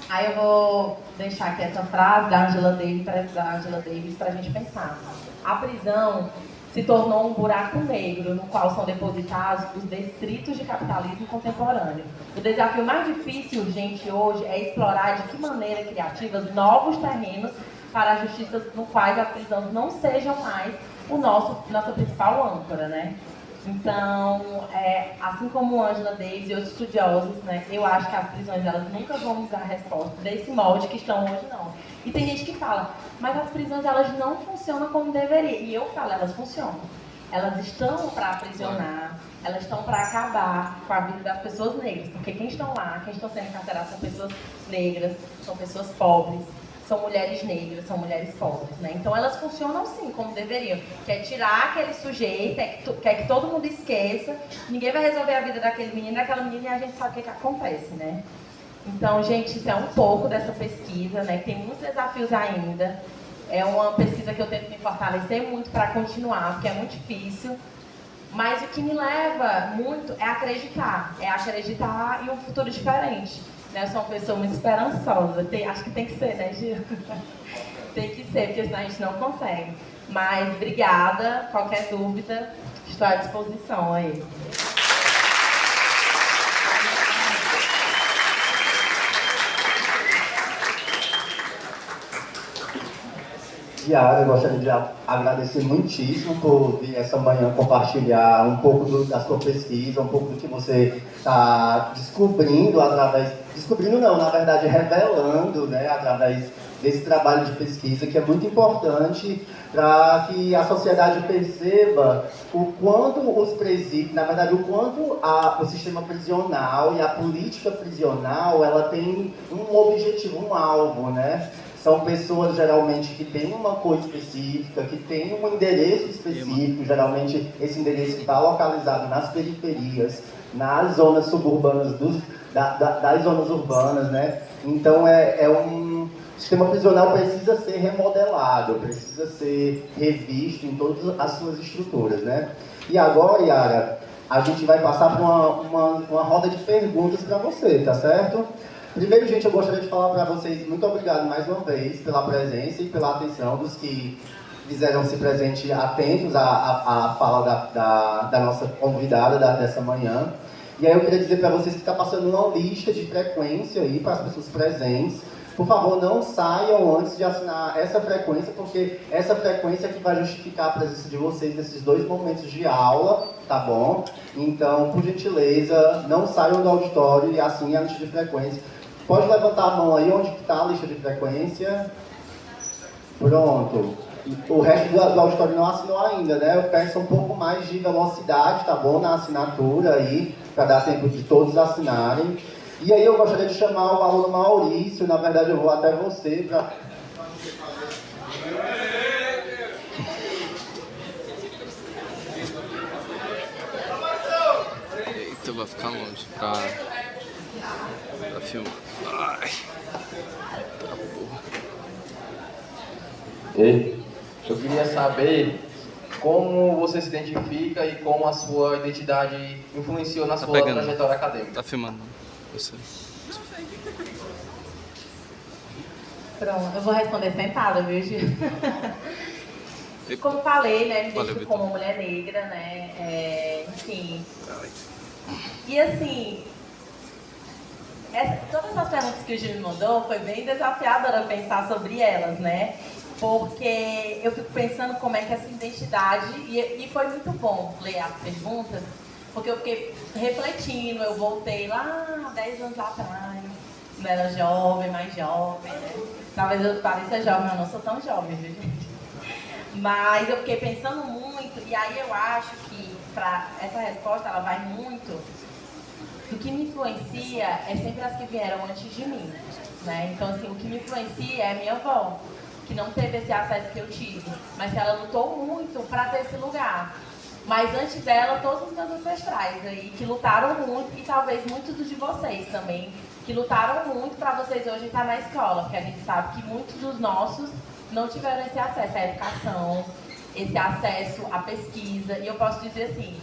Aí eu vou deixar aqui essa frase da Angela Davis para a gente pensar. A prisão se tornou um buraco negro no qual são depositados os detritos de capitalismo contemporâneo. O desafio mais difícil e urgente hoje é explorar de que maneira criativa novos terrenos para a justiça no quais as prisões não sejam mais nossa principal âncora, né? Então, assim como Angela Davis e outros estudiosos, né, eu acho que as prisões elas nunca vão nos dar a resposta desse molde que estão hoje, não. E tem gente que fala, mas as prisões elas não funcionam como deveria. E eu falo, elas funcionam. Elas estão para aprisionar, elas estão para acabar com a vida das pessoas negras. Porque quem estão lá, quem estão sendo encarcerados são pessoas negras, são pessoas pobres, são mulheres negras, são mulheres pobres, né? Então elas funcionam sim, como deveriam. Quer tirar aquele sujeito, quer que todo mundo esqueça, ninguém vai resolver a vida daquele menino, daquela menina, e a gente sabe o que acontece, né? Então, gente, isso é um pouco dessa pesquisa, né? Tem muitos desafios ainda. É uma pesquisa que eu tento me fortalecer muito para continuar, porque é muito difícil. Mas o que me leva muito é acreditar em um futuro diferente. Eu sou uma pessoa muito esperançosa, acho que tem que ser, né, Gil? Tem que ser, porque senão a gente não consegue. Mas obrigada, qualquer dúvida, estou à disposição aí. Yara, eu gostaria de agradecer muitíssimo por vir essa manhã compartilhar um pouco da sua pesquisa, um pouco do que você está descobrindo não, na verdade revelando, né, através desse trabalho de pesquisa, que é muito importante para que a sociedade perceba o quanto os presídios, na verdade, o quanto o sistema prisional e a política prisional, ela tem um objetivo, um alvo, né? São pessoas, geralmente, que têm uma cor específica, que têm um endereço específico, geralmente esse endereço está localizado nas periferias, nas zonas suburbanas, das zonas urbanas, né? Então, o sistema prisional precisa ser remodelado, precisa ser revisto em todas as suas estruturas, né? E agora, Yara, a gente vai passar por uma roda de perguntas para você, tá certo? Primeiro, gente, eu gostaria de falar para vocês muito obrigado mais uma vez pela presença e pela atenção dos que fizeram se presente atentos à fala da nossa convidada dessa manhã. E aí eu queria dizer para vocês que está passando uma lista de frequência aí para as pessoas presentes, Por favor, não saiam antes de assinar essa frequência, porque essa frequência é que vai justificar a presença de vocês nesses 2 momentos de aula, tá bom? Então, por gentileza, não saiam do auditório e assinem a lista de frequência. Pode levantar a mão aí, onde está a lista de frequência? Pronto. O resto do auditório não assinou ainda, né? Eu peço um pouco mais de velocidade, tá bom? Na assinatura aí, para dar tempo de todos assinarem. E aí eu gostaria de chamar o aluno Maurício, na verdade eu vou até você para... Eita, vai ficar longe pra filmar. Ai. Tá porra. Ei, eu queria saber como você se identifica e como a sua identidade influenciou na sua trajetória acadêmica. Tá filmando. Você. Pronto, eu vou responder sentada, viu, Gil? Como falei, né, me identifico como uma mulher negra, né, enfim. E assim, todas as perguntas que o Gil me mandou foi bem desafiadora pensar sobre elas, né? Porque eu fico pensando como é que essa identidade, e foi muito bom ler as perguntas, porque eu fiquei refletindo, eu voltei lá 10 anos atrás, eu era jovem, mais jovem, né? Talvez eu pareça jovem, mas eu não sou tão jovem, viu, gente? Mas eu fiquei pensando muito, e aí eu acho que essa resposta, ela vai muito do que me influencia, é sempre as que vieram antes de mim, né? Então, assim, o que me influencia é a minha avó, que não teve esse acesso que eu tive, mas que ela lutou muito para ter esse lugar. Mas antes dela, todos os meus ancestrais aí, que lutaram muito, e talvez muitos de vocês também, que lutaram muito para vocês hoje estar na escola, porque a gente sabe que muitos dos nossos não tiveram esse acesso à educação, esse acesso à pesquisa. E eu posso dizer assim,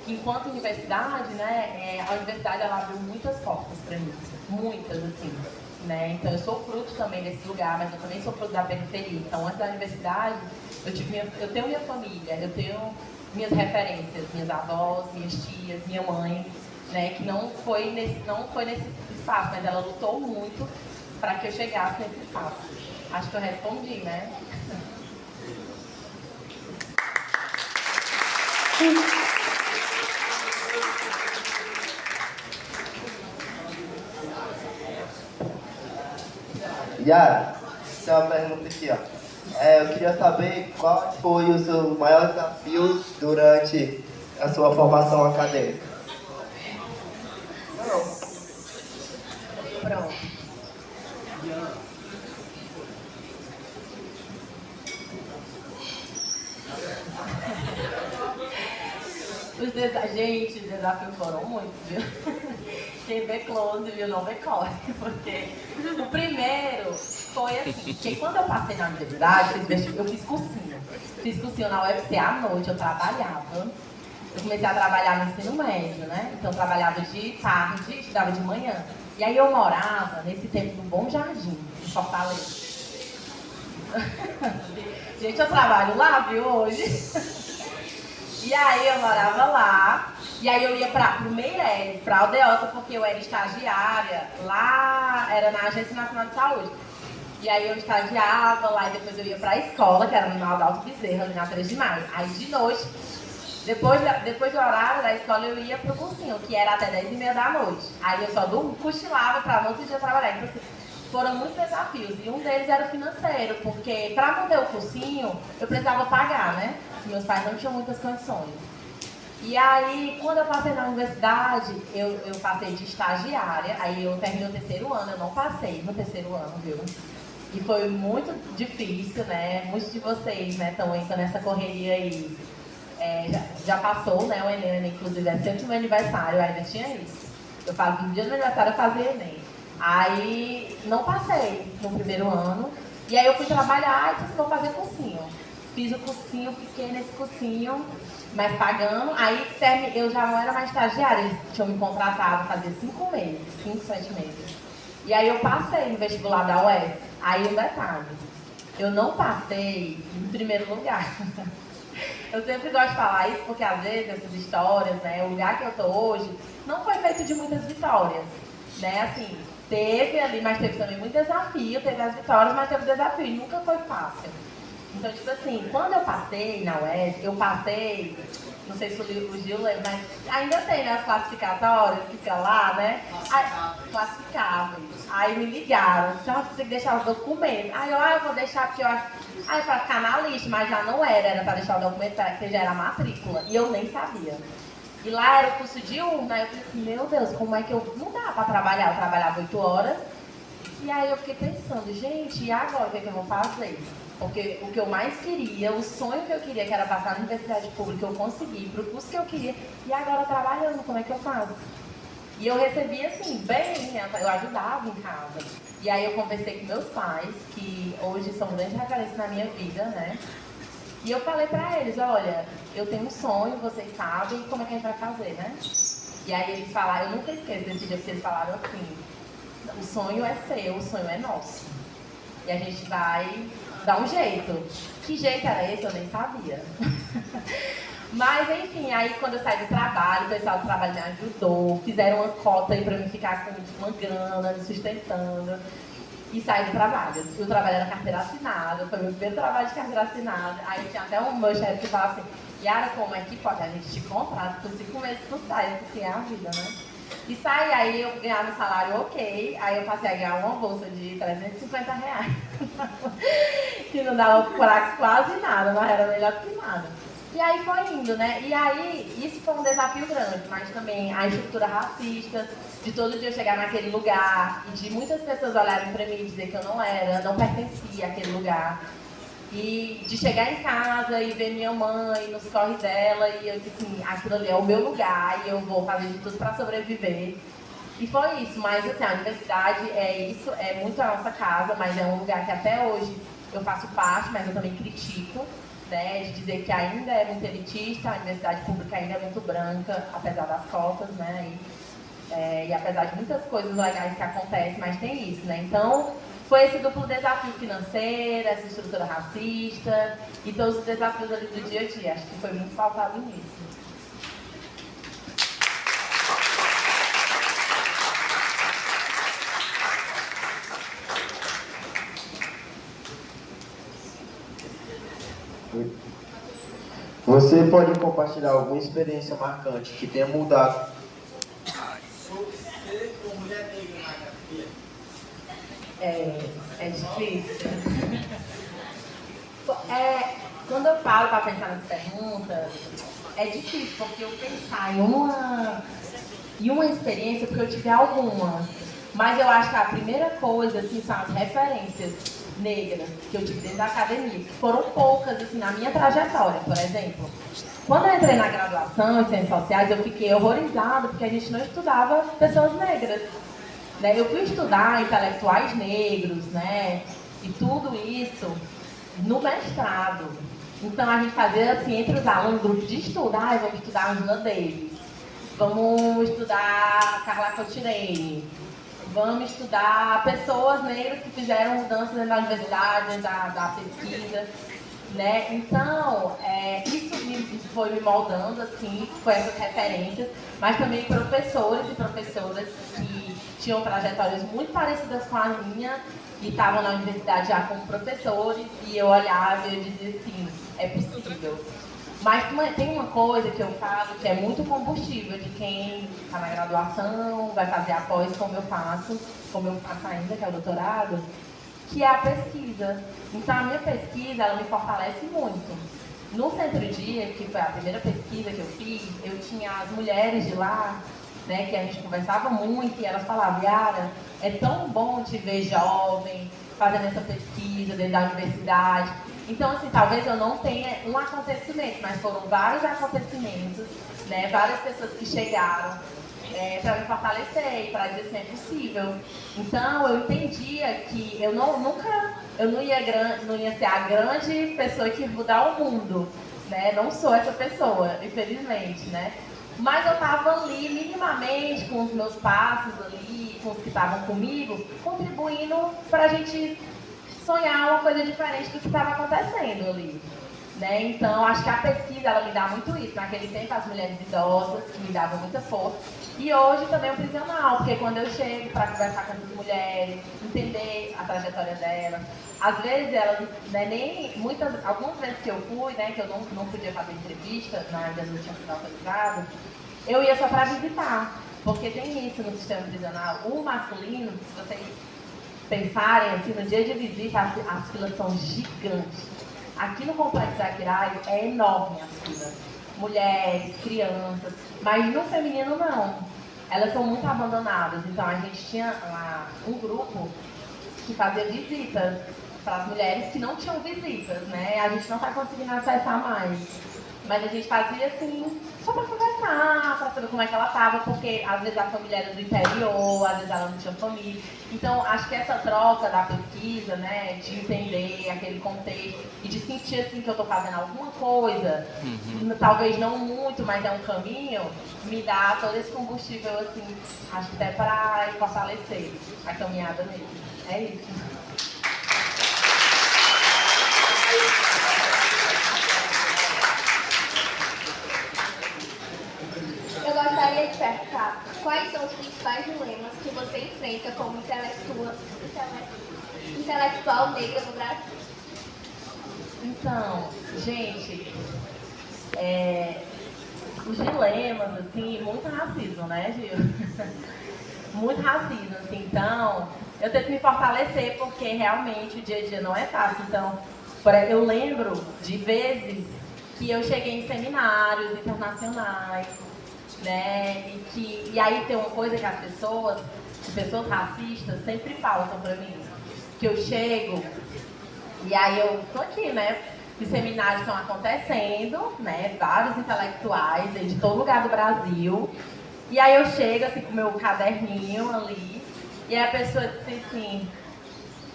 que enquanto universidade, né, a universidade ela abriu muitas portas para mim, muitas, assim. Né? Então eu sou fruto também desse lugar, mas eu também sou fruto da periferia. Então antes da universidade, eu tenho minha família, eu tenho minhas referências, minhas avós, minhas tias, minha mãe, né? Que não foi nesse espaço, mas ela lutou muito para que eu chegasse nesse espaço. Acho que eu respondi, né? Yara, tem uma pergunta aqui, ó. Eu queria saber qual foi o seu maior desafio durante a sua formação acadêmica. Pronto. Gente, os desafios foram muitos, viu? Quem vê close, viu, não vê corre. Porque o primeiro foi assim, que quando eu passei na universidade, eu fiz cursinho. Fiz cursinho na UFC à noite, eu trabalhava. Eu comecei a trabalhar no ensino médio, né? Então eu trabalhava de tarde, estudava de manhã. E aí eu morava nesse tempo no Bom Jardim, em Fortaleza. Gente, eu trabalho lá, viu, hoje? E aí eu morava lá, e aí eu ia pro Meireles, pra Aldeota, porque eu era estagiária, lá era na Agência Nacional de Saúde. E aí eu estagiava lá, e depois eu ia pra escola, que era no Adalto Bezerra, ali na 3 de maio. Aí de noite, depois do horário da escola, eu ia pro cursinho, que era até 10h30 da noite. Aí eu só cochilava pra no outro dia trabalhar. Então, assim, foram muitos desafios, e um deles era o financeiro, porque pra manter o cursinho, eu precisava pagar, né? Meus pais não tinham muitas condições. E aí, quando eu passei na universidade, eu passei de estagiária, aí eu terminei o 3º ano, eu não passei no 3º ano, viu? E foi muito difícil, né? Muitos de vocês, né, estão entrando nessa correria aí. Já passou, né, o Enem, inclusive, é sempre o meu aniversário, eu ainda tinha isso. No dia do meu aniversário eu fazia Enem. Aí, não passei no 1º ano, e aí eu fui trabalhar e disse, vou fazer cursinho. Fiz o cursinho, fiquei nesse cursinho, mas pagando. Aí eu já não era mais estagiária, eles tinham me contratado fazia 5 meses, 5, 7 meses. E aí eu passei no vestibular da UES. Aí um detalhe, eu não passei em primeiro lugar. Eu sempre gosto de falar isso porque às vezes essas histórias, né, o lugar que eu tô hoje não foi feito de muitas vitórias, né, assim, Teve ali, mas teve também muito desafio, teve as vitórias, mas teve desafio, e nunca foi fácil. Então, tipo assim, quando eu passei na UES, eu passei, não sei se o Gil lembra, mas ainda tem, né, as classificatórias, fica lá, né? Aí, classificáveis. Aí me ligaram, então você tem que deixar os documentos. Aí eu vou deixar porque eu acho. Aí pra ficar na lista, mas já não era pra deixar o documento, que já era a matrícula. E eu nem sabia. E lá era o curso de urna, aí eu falei assim, meu Deus, como é que eu... Não dá pra trabalhar, eu trabalhava 8 horas. E aí eu fiquei pensando, gente, e agora o que é que eu vou fazer? Porque o que eu mais queria, o sonho que eu queria, que era passar na universidade pública, eu consegui, pro curso que eu queria. E agora trabalhando, como é que eu faço? E eu recebia assim, bem, eu ajudava em casa. E aí eu conversei com meus pais, que hoje são grandes referências na minha vida, né? E eu falei pra eles, olha, eu tenho um sonho, vocês sabem, como é que a gente vai fazer, né? E aí eles falaram, eu nunca esqueço desse dia que eles falaram assim, o sonho é seu, o sonho é nosso. E a gente vai dar um jeito. Que jeito era esse? Eu nem sabia. Mas, enfim, aí quando eu saí do trabalho, o pessoal do trabalho me ajudou, fizeram uma cota aí pra mim ficar com uma grana, me sustentando. E saí do trabalho. O trabalho era carteira assinada, foi meu primeiro trabalho de carteira assinada. Aí tinha até um meu chefe que falava assim, Yara, como é que pode? A gente te contrata por 5 meses tu sai, assim é a vida, né? E saí, aí eu ganhava um salário ok, aí eu passei a ganhar uma bolsa de R$350. Que não dava pra quase nada, mas era melhor que nada. E aí foi indo, né? E aí, isso foi um desafio grande, mas também a estrutura racista, de todo dia eu chegar naquele lugar, e de muitas pessoas olharem pra mim e dizer que eu não pertencia àquele lugar. E de chegar em casa e ver minha mãe nos corres dela, e eu disse assim, aquilo ali é o meu lugar, e eu vou fazer de tudo pra sobreviver. E foi isso, mas assim, a universidade é isso, é muito a nossa casa, mas é um lugar que até hoje eu faço parte, mas eu também critico. Né, de dizer que ainda é muito elitista, a universidade pública ainda é muito branca, apesar das cotas, né, e apesar de muitas coisas legais que acontecem, mas tem isso, né, então foi esse duplo desafio financeiro, essa estrutura racista e todos os desafios ali do dia a dia, acho que foi muito pautado nisso. Você pode compartilhar alguma experiência marcante que tenha mudado sobre ser uma mulher negra na academia? É difícil. Quando eu paro para pensar nessa pergunta, é difícil, porque eu pensar em uma experiência, porque eu tive algumas, mas eu acho que a primeira coisa, assim, são as referências negras que eu tive dentro da academia, que foram poucas, assim, na minha trajetória, por exemplo. Quando eu entrei na graduação em Ciências Sociais, eu fiquei horrorizada, porque a gente não estudava pessoas negras. Né? Eu fui estudar intelectuais negros, né? E tudo isso no mestrado. Então a gente fazia, assim, entre os alunos, um grupo de estudo. Vamos estudar Angela Davis, vamos estudar Carla Cotirene, vamos estudar pessoas negras que fizeram mudanças dentro da universidade, dentro da pesquisa, né? Então, isso foi me moldando, assim, com essas referências, mas também professores e professoras que tinham trajetórias muito parecidas com a minha e estavam na universidade já como professores, e eu olhava e eu dizia assim, é possível. Mas tem uma coisa que eu falo que é muito combustível de quem está na graduação, vai fazer após, como eu faço ainda, que é o doutorado, que é a pesquisa. Então, a minha pesquisa, ela me fortalece muito. No Centro-Dia, que foi a primeira pesquisa que eu fiz, eu tinha as mulheres de lá, né, que a gente conversava muito, e elas falavam, Yara, é tão bom te ver jovem, fazendo essa pesquisa dentro da universidade. Então, assim, talvez eu não tenha um acontecimento, mas foram vários acontecimentos, né, várias pessoas que chegaram para me fortalecer e para dizer assim, é possível. Então, eu entendia que eu não ia ser a grande pessoa que ia mudar o mundo, né, não sou essa pessoa, infelizmente, né. Mas eu estava ali, minimamente, com os meus passos ali, com os que estavam comigo, contribuindo para a gente sonhar uma coisa diferente do que estava acontecendo ali. né? Então, acho que a pesquisa, ela me dá muito isso. Naquele tempo, as mulheres idosas, que me davam muita força. E hoje também o prisional, porque quando eu chego para conversar com essas mulheres, entender a trajetória delas, às vezes elas, né, algumas vezes que eu fui, né, que eu não podia fazer entrevista, ainda não tinha sido autorizado, eu ia só para visitar, porque tem isso no sistema prisional. O masculino, se vocês pensarem assim, no dia de visita, as filas são gigantes. Aqui no Complexo da Aquiraz é enorme as filas. Mulheres, crianças, mas no feminino não. Elas são muito abandonadas. Então a gente tinha um grupo que fazia visitas para as mulheres que não tinham visitas, né? A gente não está conseguindo acessar mais. Mas a gente fazia assim, só para conversar, para saber como é que ela estava, porque às vezes a família era do interior, às vezes ela não tinha família. Então, acho que essa troca da pesquisa, né, de entender aquele contexto e de sentir assim que eu estou fazendo alguma coisa, talvez não muito, mas é um caminho, me dá todo esse combustível, assim, acho que até para fortalecer a caminhada mesmo. É isso. Eu gostaria de perguntar quais são os principais dilemas que você enfrenta como intelectual negra no Brasil. Então, gente, os dilemas, assim, muito racismo, né, Gil? Muito racismo, assim, então, eu tento me fortalecer porque realmente o dia a dia não é fácil. Então, eu lembro de vezes que eu cheguei em seminários internacionais, né, e aí tem uma coisa que as pessoas racistas sempre pautam pra mim, que eu chego e aí eu tô aqui, né, os seminários estão acontecendo, né, vários intelectuais de todo lugar do Brasil, e aí eu chego assim com o meu caderninho ali, e aí a pessoa diz assim,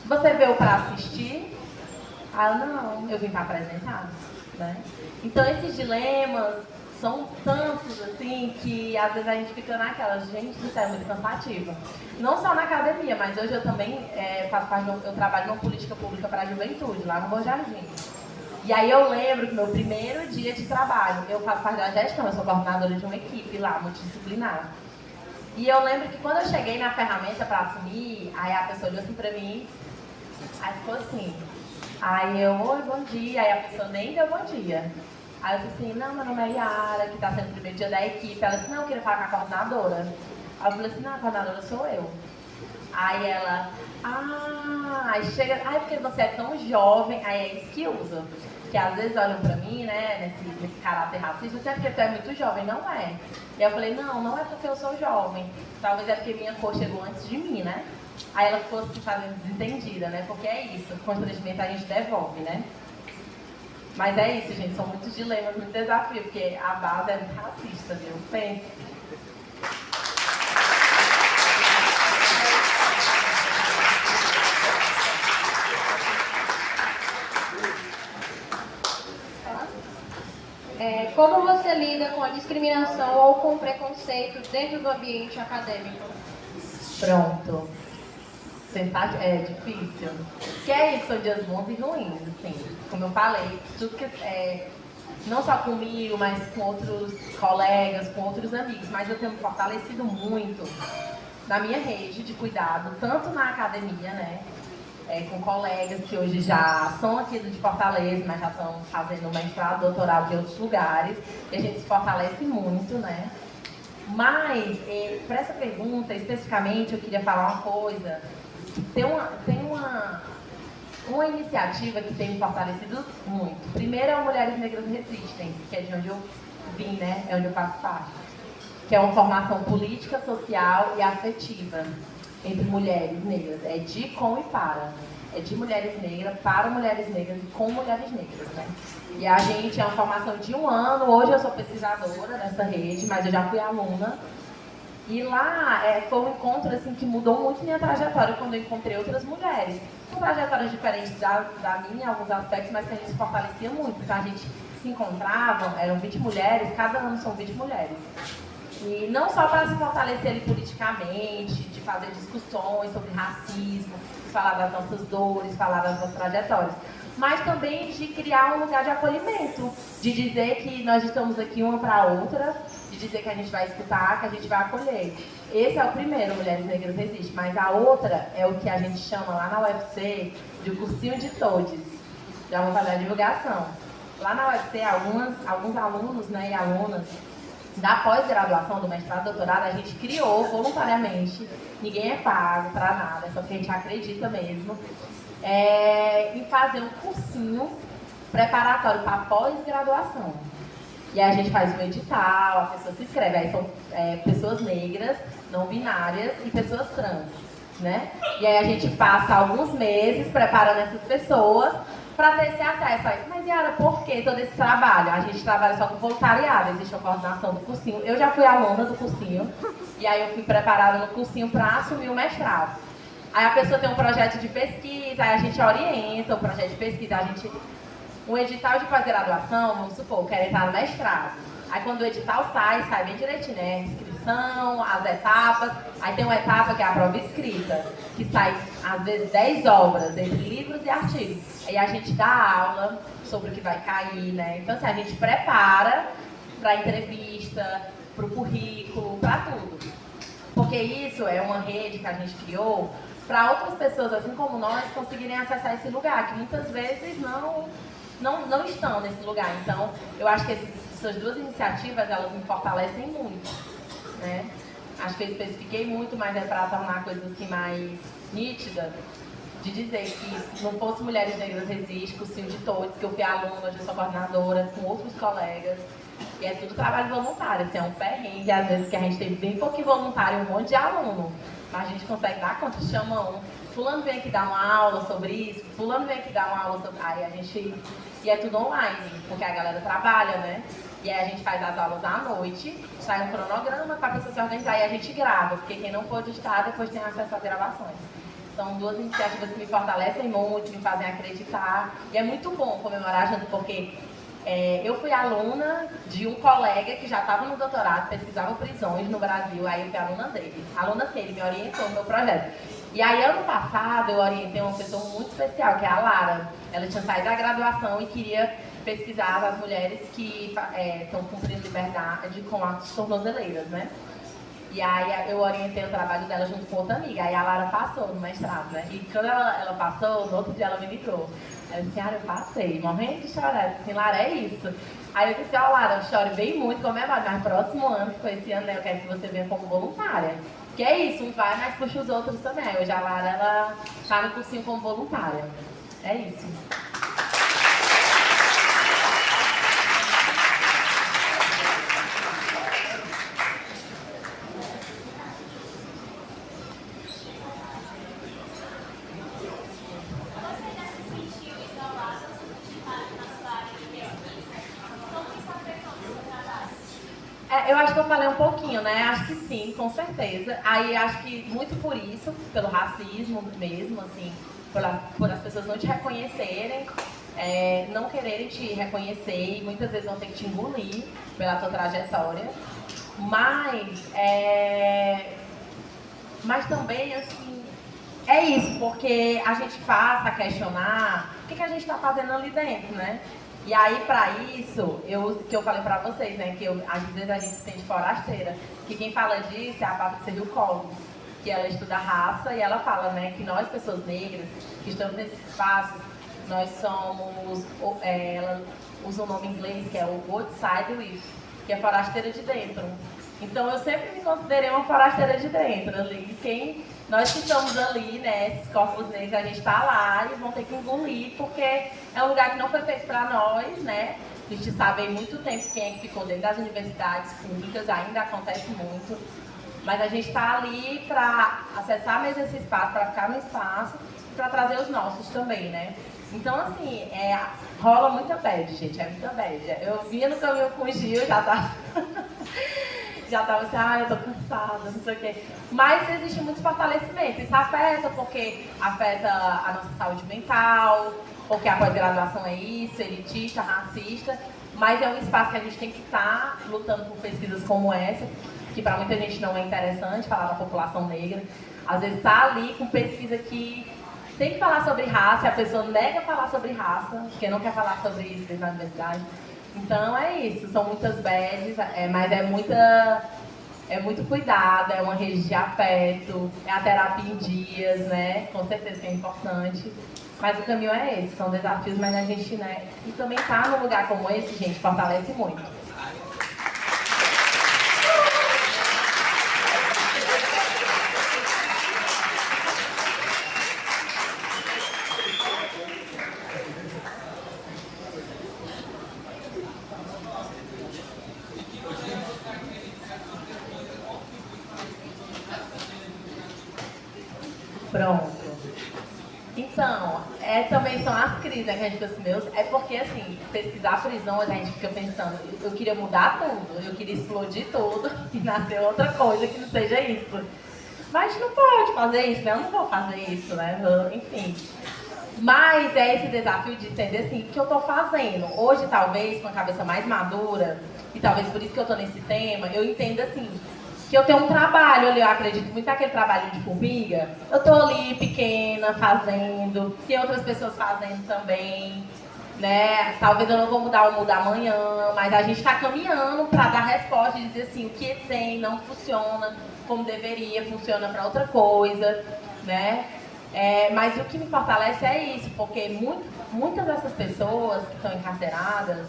você veio pra assistir? Ah, não, eu vim pra apresentar, né, então esses dilemas são tantos, assim, que às vezes a gente fica naquela, gente, isso é muito cansativo. Não só na academia, mas hoje eu também faço parte, eu trabalho numa política pública para a juventude, lá no Bom Jardim. E aí eu lembro que meu primeiro dia de trabalho, eu faço parte da gestão, eu sou coordenadora de uma equipe lá, multidisciplinar. E eu lembro que quando eu cheguei na ferramenta para assumir, aí a pessoa olhou assim para mim, aí ficou assim. Aí eu, oi, bom dia, aí a pessoa nem deu bom dia. Aí eu disse assim, não, meu nome é Yara, que está sendo o primeiro dia da equipe. Ela disse, não, eu queria falar com a coordenadora. Aí eu falei assim, não, a coordenadora sou eu. Aí ela, aí chega, porque você é tão jovem, aí é isso que usa. Que às vezes olham pra mim, né, nesse caráter racista, você é porque tu é muito jovem, não é. E eu falei, não é porque eu sou jovem. Talvez é porque minha cor chegou antes de mim, né. Aí ela ficou se fazendo desentendida, né, porque é isso, constrangimento a gente devolve, né. Mas é isso, gente, são muitos dilemas, muito desafios, porque a base é muito racista, viu? Pense. Como você lida com a discriminação ou com o preconceito dentro do ambiente acadêmico? Pronto. É difícil. Que é isso, são dias bons e ruins, assim. Como eu falei, tudo que não só comigo, mas com outros colegas, com outros amigos. Mas eu tenho me fortalecido muito na minha rede de cuidado, tanto na academia, né? Com colegas que hoje já são aqui de Fortaleza, mas já estão fazendo mestrado, doutorado em outros lugares. E a gente se fortalece muito, né? Mas, para essa pergunta, especificamente, eu queria falar uma coisa. Tem uma iniciativa que tem me fortalecido muito. Primeiro é o Mulheres Negras Resistem, que é de onde eu vim, né? É onde eu faço parte. Que é uma formação política, social e afetiva entre mulheres negras. É de, com e para. É de mulheres negras, para mulheres negras e com mulheres negras, né? E a gente é uma formação de 1 ano. Hoje eu sou pesquisadora nessa rede, mas eu já fui aluna. E lá foi um encontro assim, que mudou muito minha trajetória quando eu encontrei outras mulheres. Com trajetórias diferentes da minha em alguns aspectos, mas que a gente se fortalecia muito. Então a gente se encontrava, eram 20 mulheres, cada ano são 20 mulheres. E não só para se fortalecer ali politicamente, de fazer discussões sobre racismo, falar das nossas dores, falar das nossas trajetórias, mas também de criar um lugar de acolhimento, de dizer que nós estamos aqui uma para a outra, de dizer que a gente vai escutar, que a gente vai acolher. Esse é o primeiro, Mulheres Negras Resistem, mas a outra é o que a gente chama lá na UFC de cursinho de todes. Já vou fazer a divulgação. Lá na UFC, alguns alunos, né, e alunas da pós-graduação, do mestrado, doutorado, a gente criou voluntariamente, ninguém é pago para nada, é só que a gente acredita mesmo, em fazer um cursinho preparatório para pós-graduação. E aí a gente faz um edital, a pessoa se inscreve, aí são pessoas negras, não binárias e pessoas trans, né? E aí a gente passa alguns meses preparando essas pessoas para ter esse acesso. Aí, mas Yara, por que todo esse trabalho? A gente trabalha só com voluntariado, existe a coordenação do cursinho. Eu já fui aluna do cursinho, e aí eu fui preparada no cursinho para assumir o mestrado. Aí a pessoa tem um projeto de pesquisa, aí a gente orienta o projeto de pesquisa, um edital de pós-graduação, vamos supor, eu quero entrar no mestrado. Aí quando o edital sai bem direitinho, né? Inscrição, as etapas. Aí tem uma etapa que é a prova escrita, que sai, às vezes, 10 obras, entre livros e artigos. Aí a gente dá aula sobre o que vai cair, né? Então, assim, a gente prepara para a entrevista, para o currículo, para tudo. Porque isso é uma rede que a gente criou para outras pessoas, assim como nós, conseguirem acessar esse lugar, que muitas vezes não estão nesse lugar. Então, eu acho que essas duas iniciativas, elas me fortalecem muito, né? Acho que eu especifiquei muito, mas é para tornar a coisa assim mais nítida, de dizer que se não fosse Mulheres Negras Resistem, cursinho de todos, que eu fui aluna, hoje eu sou coordenadora, com outros colegas, e é tudo trabalho voluntário, assim, é um perrengue, às vezes que a gente teve bem pouquinho voluntário, um monte de aluno, mas a gente consegue dar conta, chama um, fulano vem aqui dar uma aula sobre isso, fulano vem aqui dar uma aula sobre... Aí a gente... E é tudo online, porque a galera trabalha, né? E aí a gente faz as aulas à noite, sai um cronograma para a pessoa se organizar e a gente grava, porque quem não pôde estar, depois tem acesso às gravações. São duas iniciativas que me fortalecem muito, me fazem acreditar. E é muito bom comemorar junto, porque eu fui aluna de um colega que já estava no doutorado, pesquisava prisões no Brasil, aí eu fui aluna dele. Aluna assim, ele me orientou no meu projeto. E aí, ano passado, eu orientei uma pessoa muito especial, que é a Lara. Ela tinha saído da graduação e queria pesquisar as mulheres que estão cumprindo liberdade com as tornozeleiras, né? E aí, eu orientei o trabalho dela junto com outra amiga. Aí, a Lara passou no mestrado, né? E quando ela passou, no outro dia ela me ligou. Ela disse, Lara, eu passei, morrendo de chorar. Eu disse, assim, Lara, é isso. Aí eu disse, ó, Lara, eu choro bem muito, comemoro, mas próximo ano, que foi esse ano, né, eu quero que você venha como voluntária. Que é isso, um vai, mas puxa os outros também. Hoje a Lara, ela tá no cursinho como voluntária. É isso. Eu acho que eu falei um pouquinho, né? Acho que sim, com certeza. Aí acho que muito por isso, pelo racismo mesmo, assim, por as pessoas não te reconhecerem, não quererem te reconhecer e muitas vezes vão ter que te engolir pela tua trajetória. Mas também, assim, é isso, porque a gente passa a questionar o que a gente está fazendo ali dentro, né? E aí, para isso, que eu falei para vocês, né, que às vezes a gente se sente forasteira, que quem fala disso é a Patrícia Hill Collins, que ela estuda raça e ela fala, né, que nós, pessoas negras, que estamos nesse espaço, nós somos, ela usa um nome em inglês que é o outside with, que é forasteira de dentro. Então, eu sempre me considerei uma forasteira de dentro, ali, nós que estamos ali, né, esses corpos negros, a gente está lá e vão ter que engolir, porque é um lugar que não foi feito para nós, né? A gente sabe há muito tempo quem é que ficou dentro das universidades públicas, ainda acontece muito. Mas a gente está ali para acessar mesmo esse espaço, para ficar no espaço, para trazer os nossos também, né? Então, assim, rola muita bad, gente, é muita bad. Eu vinha no caminho com o Gil, já tá... já estava assim, eu tô cansada, não sei o quê. Mas existe muito fortalecimento. Isso afeta porque afeta a nossa saúde mental, porque a pós-graduação é isso, elitista, racista. Mas é um espaço que a gente tem que estar lutando por pesquisas como essa, que para muita gente não é interessante falar da população negra. Às vezes está ali com pesquisa que tem que falar sobre raça, e a pessoa nega falar sobre raça, porque não quer falar sobre isso dentro da universidade. Então é isso, são muitas badges, mas é muito cuidado, é uma rede de afeto, é a terapia em dias, né? Com certeza que é importante. Mas o caminho é esse, são desafios, mas a gente, né? E também estar num lugar como esse, gente, fortalece muito. Pronto. Então, também são as crises, né, que a gente fica assim, é porque, assim, pesquisar a prisão, a gente fica pensando, eu queria mudar tudo, eu queria explodir tudo e nascer outra coisa que não seja isso. Mas não pode fazer isso, né? Eu não vou fazer isso, né? Enfim. Mas é esse desafio de entender, assim, o que eu tô fazendo. Hoje, talvez, com a cabeça mais madura, e talvez por isso que eu tô nesse tema, eu entendo, assim, que eu tenho um trabalho ali, eu acredito muito naquele trabalho de formiga. Eu tô ali, pequena, fazendo, tem outras pessoas fazendo também, né? Talvez eu não vou mudar o mundo amanhã, mas a gente está caminhando para dar resposta e dizer assim, o que tem não funciona como deveria, funciona para outra coisa, né? Mas o que me fortalece é isso, porque muitas dessas pessoas que estão encarceradas,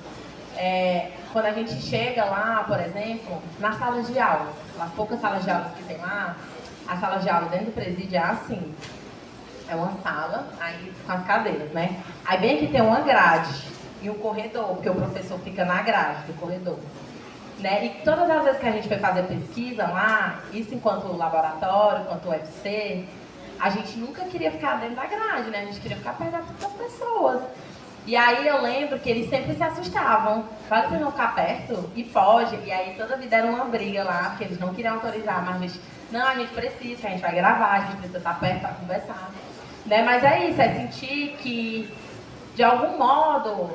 quando a gente chega lá, por exemplo, nas salas de aulas, as poucas salas de aulas que tem lá, a sala de aula dentro do presídio é assim, é uma sala, aí com as cadeiras, né? Aí bem aqui tem uma grade e um corredor, porque o professor fica na grade do corredor, né? E todas as vezes que a gente foi fazer pesquisa lá, isso enquanto laboratório, enquanto UFC, a gente nunca queria ficar dentro da grade, né? A gente queria ficar perto das pessoas. E aí eu lembro que eles sempre se assustavam. Fala que vocês vão ficar perto? E pode. E aí toda vida era uma briga lá, porque eles não queriam autorizar, mas a gente, não, a gente precisa, a gente vai gravar, a gente precisa estar perto para conversar. Né? Mas é isso, é sentir que, de algum modo,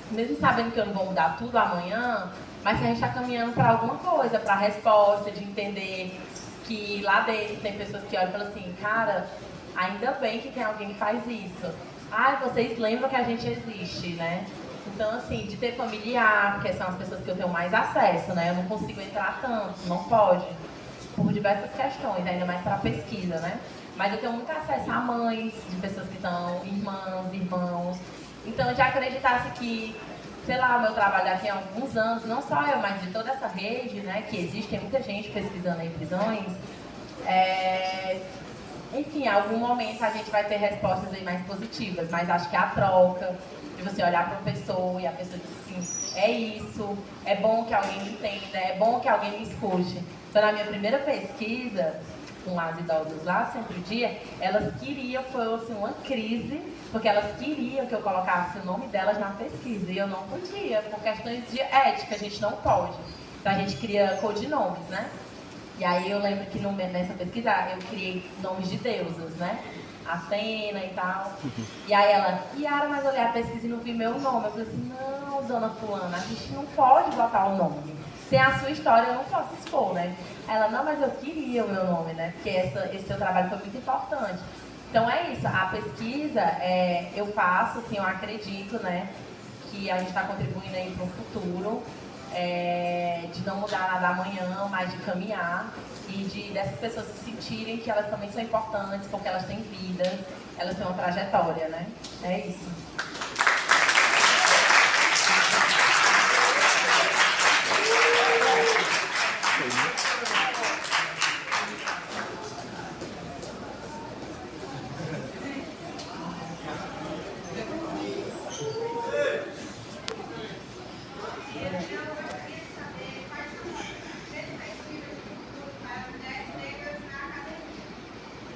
mesmo sabendo que eu não vou mudar tudo amanhã, mas que a gente está caminhando para alguma coisa, para a resposta, de entender que lá dentro tem pessoas que olham e falam assim, cara, ainda bem que tem alguém que faz isso. Ai, vocês lembram que a gente existe, né? Então, assim, de ter familiar, porque são as pessoas que eu tenho mais acesso, né? Eu não consigo entrar tanto, não pode, por diversas questões, ainda mais para pesquisa, né? Mas eu tenho muito acesso a mães, de pessoas que estão, irmãos. Então, eu já acreditasse que, sei lá, o meu trabalho daqui a alguns anos, não só eu, mas de toda essa rede, né? Que existe, tem muita gente pesquisando em prisões, enfim, em algum momento a gente vai ter respostas aí mais positivas, mas acho que a troca, de você olhar para uma pessoa e a pessoa diz assim, é isso, é bom que alguém me entenda, é bom que alguém me escute. Então, na minha primeira pesquisa, com as idosas lá, sempre o dia, elas queriam, foi assim, uma crise, porque elas queriam que eu colocasse o nome delas na pesquisa, e eu não podia, por questões de ética, a gente não pode. Então, a gente cria codinomes, né? E aí eu lembro que nessa pesquisa eu criei nomes de deusas, né? Atena e tal. E aí ela, Yara, mas eu olhei a pesquisa e não vi meu nome. Eu falei assim, não, dona fulana, a gente não pode botar o nome. Tem a sua história, eu não posso expor, né? Ela, não, mas eu queria o meu nome, né? Porque esse seu trabalho foi muito importante. Então é isso, a pesquisa eu faço, assim, eu acredito, né? Que a gente está contribuindo aí para o futuro. De não mudar nada amanhã, mas de caminhar e dessas pessoas se sentirem que elas também são importantes, porque elas têm vida, elas têm uma trajetória, né? É isso.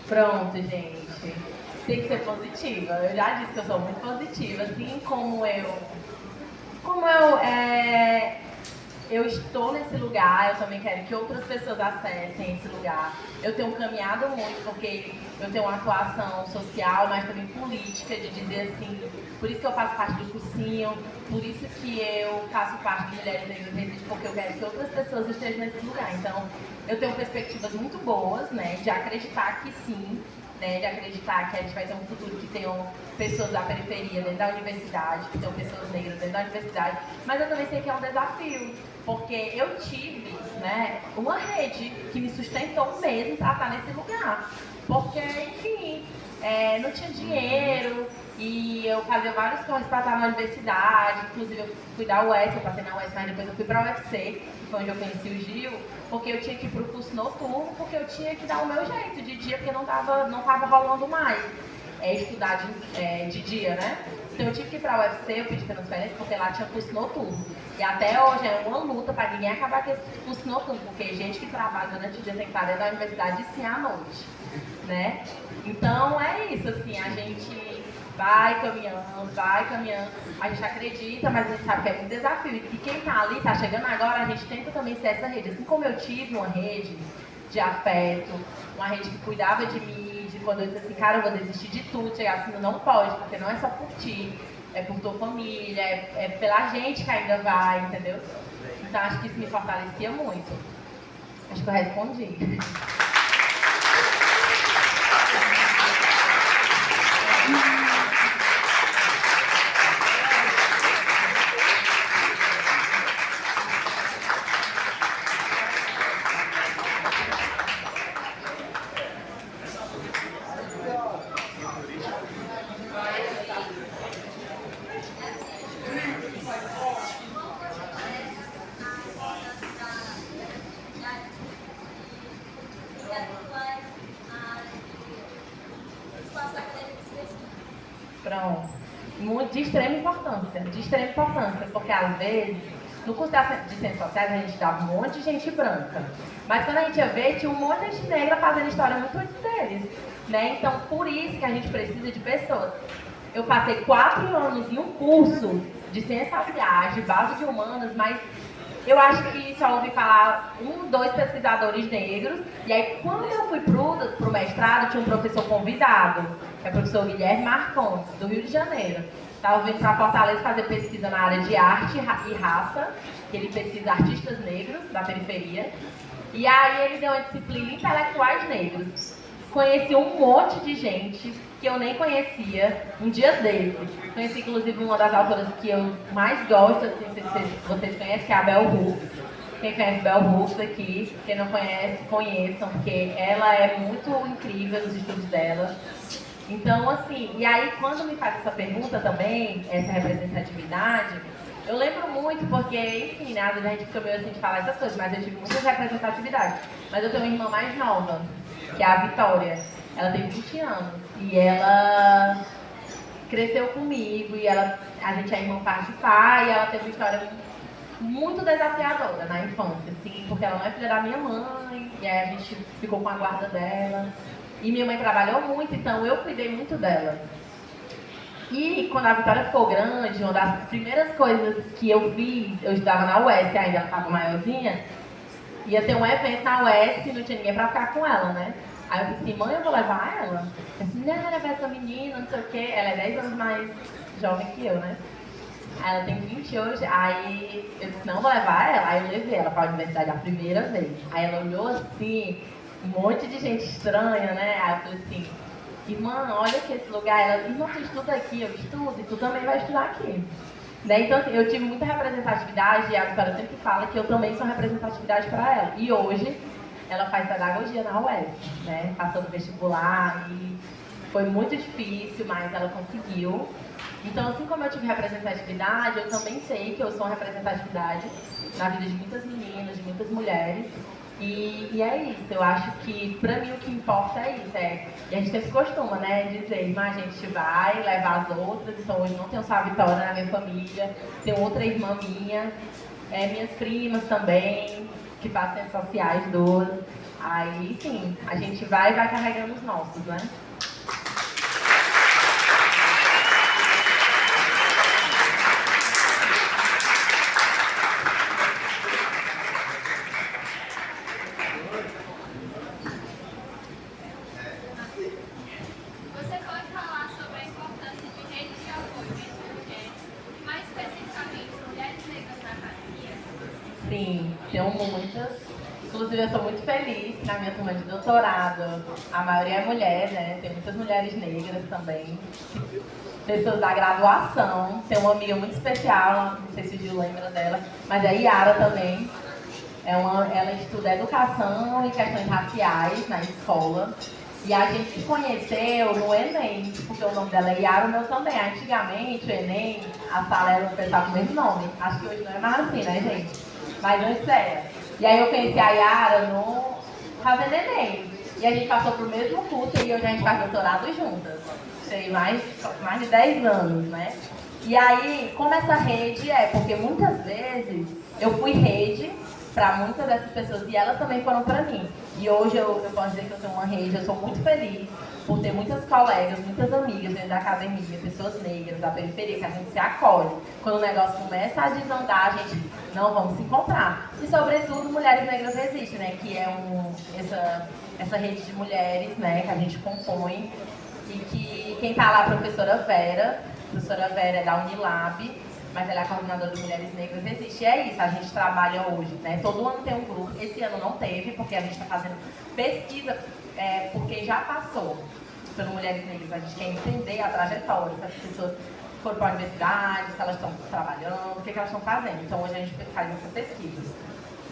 Pronto, gente. Tem que ser positiva. Eu já disse que eu sou muito positiva, assim como eu estou nesse lugar, eu também quero que outras pessoas acessem esse lugar. Eu tenho caminhado muito, porque eu tenho uma atuação social, mas também política, de dizer assim, por isso que eu faço parte do cursinho, por isso que eu faço parte de Mulheres Negras Resiste, porque eu quero que outras pessoas estejam nesse lugar. Então, eu tenho perspectivas muito boas, né, de acreditar que sim, né, de acreditar que a gente vai ter um futuro que tenham pessoas da periferia dentro da universidade, que tenham pessoas negras dentro da universidade, mas eu também sei que é um desafio, porque eu tive, né, uma rede que me sustentou mesmo para estar nesse lugar, porque, enfim, não tinha dinheiro, e eu fazia vários corres para estar na universidade, inclusive eu fui da UES, eu passei na UES, mas depois eu fui para a UFC, que foi onde eu conheci o Gil, porque eu tinha que ir para o curso noturno, porque eu tinha que dar o meu jeito de dia, porque não tava rolando mais estudar de dia, né? Então eu tive que ir para a UFC, eu pedi transferência, porque lá tinha curso noturno. E até hoje é uma luta para ninguém acabar com esse curso noturno, porque gente que trabalha durante o dia tem que estar dentro da universidade e sim à noite, né? Então é isso, assim, a gente vai caminhando, a gente acredita, mas a gente sabe que é muito desafio. E quem tá ali, tá chegando agora, a gente tenta também ser essa rede. Assim como eu tive uma rede de afeto, uma rede que cuidava de mim, de quando eu disse assim, cara, eu vou desistir de tudo, chegar assim, não pode, porque não é só por ti, é por tua família, é pela gente que ainda vai, entendeu? Então acho que isso me fortalecia muito. Acho que eu respondi. Pronto. De extrema importância, porque às vezes, no curso de Ciências Sociais a gente dava um monte de gente branca, mas quando a gente ia ver, tinha um monte de gente negra fazendo história muito antes deles, né? Então, por isso que a gente precisa de pessoas. Eu passei 4 anos em um curso de Ciências Sociais, de base de humanas, mas eu acho que só ouvi falar 2 pesquisadores negros, e aí quando eu fui pro mestrado, tinha um professor convidado, que é o professor Guilherme Marcondes, do Rio de Janeiro. Estava vindo para Fortaleza fazer pesquisa na área de arte e raça, que ele pesquisa artistas negros da periferia, e aí ele deu uma disciplina intelectuais negros. Conheci um monte de gente que eu nem conhecia um dia desse. Conheci inclusive uma das autoras que eu mais gosto, assim, vocês conhecem, que é a Bell Hooks. Quem conhece Bell Hooks aqui, quem não conhece, conheçam, porque ela é muito incrível nos estudos dela. Então, assim, e aí quando me faz essa pergunta também, essa representatividade, eu lembro muito, porque, enfim, né, a gente fica meio assim de falar essas coisas, mas eu tive muitas representatividades. Mas eu tenho uma irmã mais nova, que é a Vitória. Ela tem 20 anos e ela cresceu comigo e a gente é irmã parte de pai e ela teve uma história muito desafiadora na infância, assim, porque ela não é filha da minha mãe e aí a gente ficou com a guarda dela. E minha mãe trabalhou muito, então eu cuidei muito dela. E quando a Vitória ficou grande, uma das primeiras coisas que eu fiz, eu estudava na UES ainda, ela estava maiorzinha, ia ter um evento na UES e não tinha ninguém pra ficar com ela, né? Aí eu disse assim, mãe, eu vou levar ela? Eu disse, não, levar essa menina, não sei o quê. Ela é 10 anos mais jovem que eu, né? Aí ela tem 20 hoje, aí eu disse, não, vou levar ela. Aí eu levei ela pra universidade a primeira vez. Aí ela olhou assim, um monte de gente estranha, né? Aí eu falei assim, irmã, olha aqui esse lugar. Ela, irmã, tu estuda aqui, eu estudo, e tu também vai estudar aqui. Né? Então, assim, eu tive muita representatividade e a Vitória sempre fala que eu também sou representatividade para ela. E hoje, ela faz pedagogia na UES, né? Passou no vestibular e foi muito difícil, mas ela conseguiu. Então, assim como eu tive representatividade, eu também sei que eu sou uma representatividade na vida de muitas meninas, de muitas mulheres. E é isso, eu acho que pra mim o que importa é isso, e a gente sempre costuma, né, dizer, irmã, a gente vai levar as outras, então hoje não tenho só a Vitória na minha família, tenho outra irmã minha, minhas primas também, que fazem ciências sociais, 12, aí, enfim, a gente vai carregando os nossos, né? tenho muitas. Inclusive, eu sou muito feliz que na minha turma de doutorado, a maioria é mulher, né? Tem muitas mulheres negras também. Pessoas da graduação. Tem uma amiga muito especial, não sei se o Gil lembra dela, mas é Yara também. Ela estuda educação e questões raciais na escola. E a gente se conheceu no Enem, porque o nome dela é Yara, o meu também. Antigamente, o Enem, a sala era um pessoal com o mesmo nome. Acho que hoje não é mais assim, né, gente? Mas antes era. E aí eu conheci a Yara no fazendo Enem. E a gente passou pro mesmo curso e hoje a gente faz doutorado juntas. Sei, mais de 10 anos, né? E aí, como essa rede porque muitas vezes eu fui rede para muitas dessas pessoas e elas também foram para mim. E hoje eu posso dizer que eu tenho uma rede, eu sou muito feliz por ter muitas colegas, muitas amigas dentro da academia, pessoas negras, da periferia, que a gente se acolhe. Quando o negócio começa a desandar, a gente, não, vamos se encontrar. E, sobretudo, Mulheres Negras Existem, né? Que é essa rede de mulheres, né? Que a gente compõe. E que quem está lá é a professora Vera é da Unilab, mas ela é a coordenadora de Mulheres Negras Existe. E é isso, a gente trabalha hoje, né? Todo ano tem um grupo, esse ano não teve, porque a gente está fazendo pesquisa por quem já passou pelo Mulheres Negras. A gente quer entender a trajetória, se as pessoas foram para a universidade, se elas estão trabalhando, o que elas estão fazendo. Então hoje a gente faz essa pesquisa.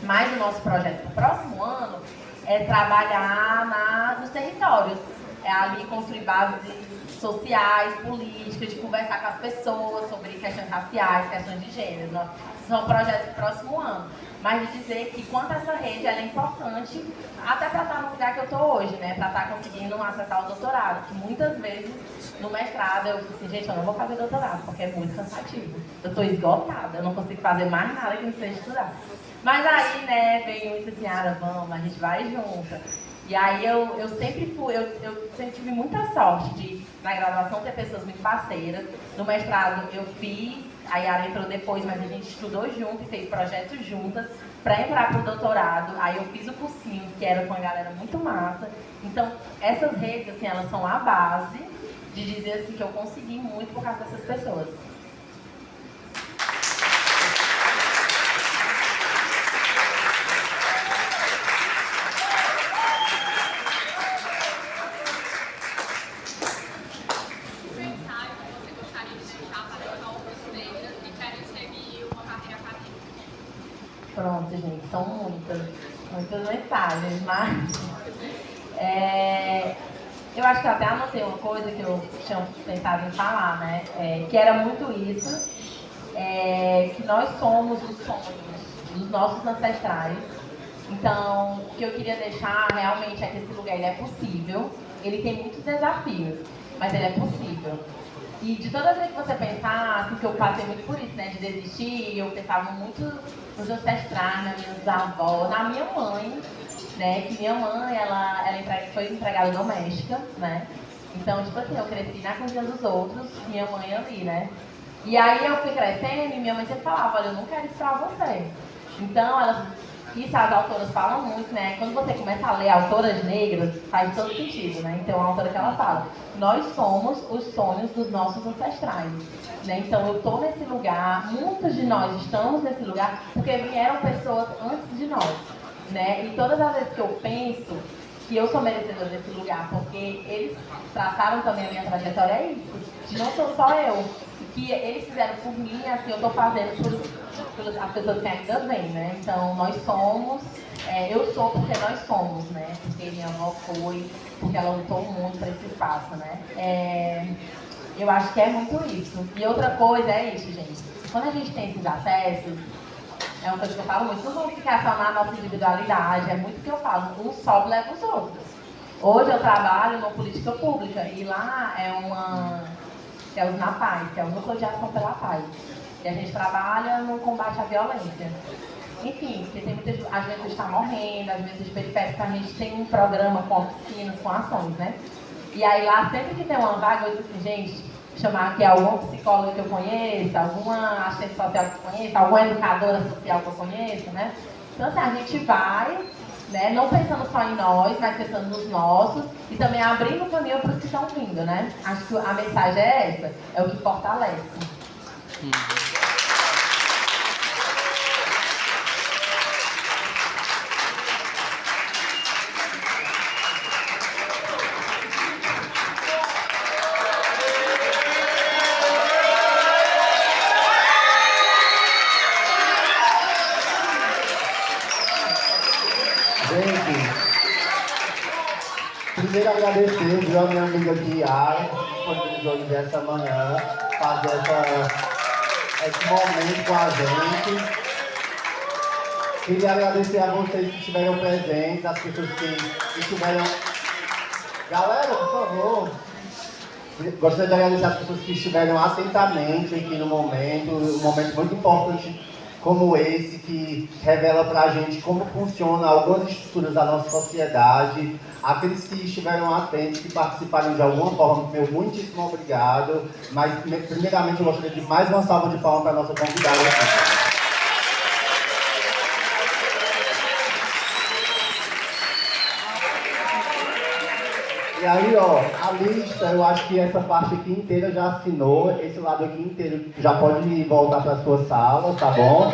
Mas o nosso projeto para o próximo ano é trabalhar nos territórios. É ali construir bases sociais, políticas, de conversar com as pessoas sobre questões raciais, questões de gênero. São projetos do próximo ano. Mas de dizer que quanto essa rede ela é importante até para estar no lugar que eu estou hoje, né? Para estar conseguindo acessar o doutorado. Que muitas vezes no mestrado eu disse assim, gente, eu não vou fazer doutorado, porque é muito cansativo. Eu estou esgotada, eu não consigo fazer mais nada que não seja estudar. Mas aí, né, veio isso assim, vamos, a gente vai junto. E aí eu sempre tive muita sorte de, na graduação, ter pessoas muito parceiras. No mestrado eu fiz, a Yara entrou depois, mas a gente estudou junto e fez projetos juntas para entrar para o doutorado. Aí eu fiz o cursinho, que era com uma galera muito massa. Então, essas redes, assim, elas são a base de dizer assim, que eu consegui muito por causa dessas pessoas. Pronto, gente, são muitas mensagens, mas eu acho que eu até anotei uma coisa que eu tinha pensado em falar, né? Que era muito isso, que nós somos os sonhos dos nossos ancestrais. Então, o que eu queria deixar realmente é que esse lugar ele é possível, ele tem muitos desafios, mas ele é possível. E de todas as vezes que você pensar, assim, que eu passei muito por isso, né, de desistir, eu pensava muito nos ancestrais, nas minhas avós, na minha mãe, né, que minha mãe, ela foi empregada doméstica, né, então, tipo assim, eu cresci na cozinha dos outros, minha mãe ali, né, e aí eu fui crescendo e minha mãe sempre falava, olha, eu não quero isso pra você. Então, isso as autoras falam muito, né? Quando você começa a ler autoras negras, faz todo sentido, né? Então, a autora que ela fala, nós somos os sonhos dos nossos ancestrais, né? Então, eu estou nesse lugar, muitos de nós estamos nesse lugar, porque vieram pessoas antes de nós, né? E todas as vezes que eu penso que eu sou merecedora desse lugar, porque eles traçaram também a minha trajetória, é isso. Não sou só eu. Que eles fizeram por mim, assim, eu estou fazendo por as pessoas que ainda vêm, né? Então, nós somos, eu sou porque nós somos, né? Porque minha avó foi, porque ela lutou muito para esse espaço, né? Eu acho que é muito isso. E outra coisa é isso, gente. Quando a gente tem esses acessos, é uma coisa que eu falo muito, não vamos ficar só na nossa individualidade, é muito o que eu falo, um sobe leva os outros. Hoje eu trabalho numa política pública e lá que é os NAPAs, que é o Núcleo de Ação pela Paz. E a gente trabalha no combate à violência. Enfim, porque tem muita gente, às vezes está morrendo, às vezes periféricos, a gente tem um programa com oficinas, com ações, né? E aí lá, sempre que tem uma vaga, eu digo assim, gente, chamar aqui alguma psicóloga que eu conheça, alguma assistente social que eu conheça, alguma educadora social que eu conheça, né? Então, assim, a gente vai, né, não pensando só em nós, mas pensando nos nossos e também abrindo o caminho para os que estão vindo, né? Acho que a mensagem é essa, é o que fortalece. Gente, primeiro agradecer, viu, a minha amiga Kiara, que disponibilizou essa manhã, fazer esse momento com a gente. Queria agradecer a vocês que estiveram presentes, as pessoas que estiveram... Galera, por favor. Gostaria de agradecer as pessoas que estiveram atentamente aqui no momento, um momento muito importante como esse, que revela pra gente como funcionam algumas estruturas da nossa sociedade. Aqueles que estiveram atentos, que participaram de alguma forma, meu muitíssimo obrigado. Mas, primeiramente, eu gostaria de mais uma salva de palmas para a nossa convidada aqui. E aí, ó, a lista, eu acho que essa parte aqui inteira já assinou, esse lado aqui inteiro já pode voltar para sua sala, tá bom?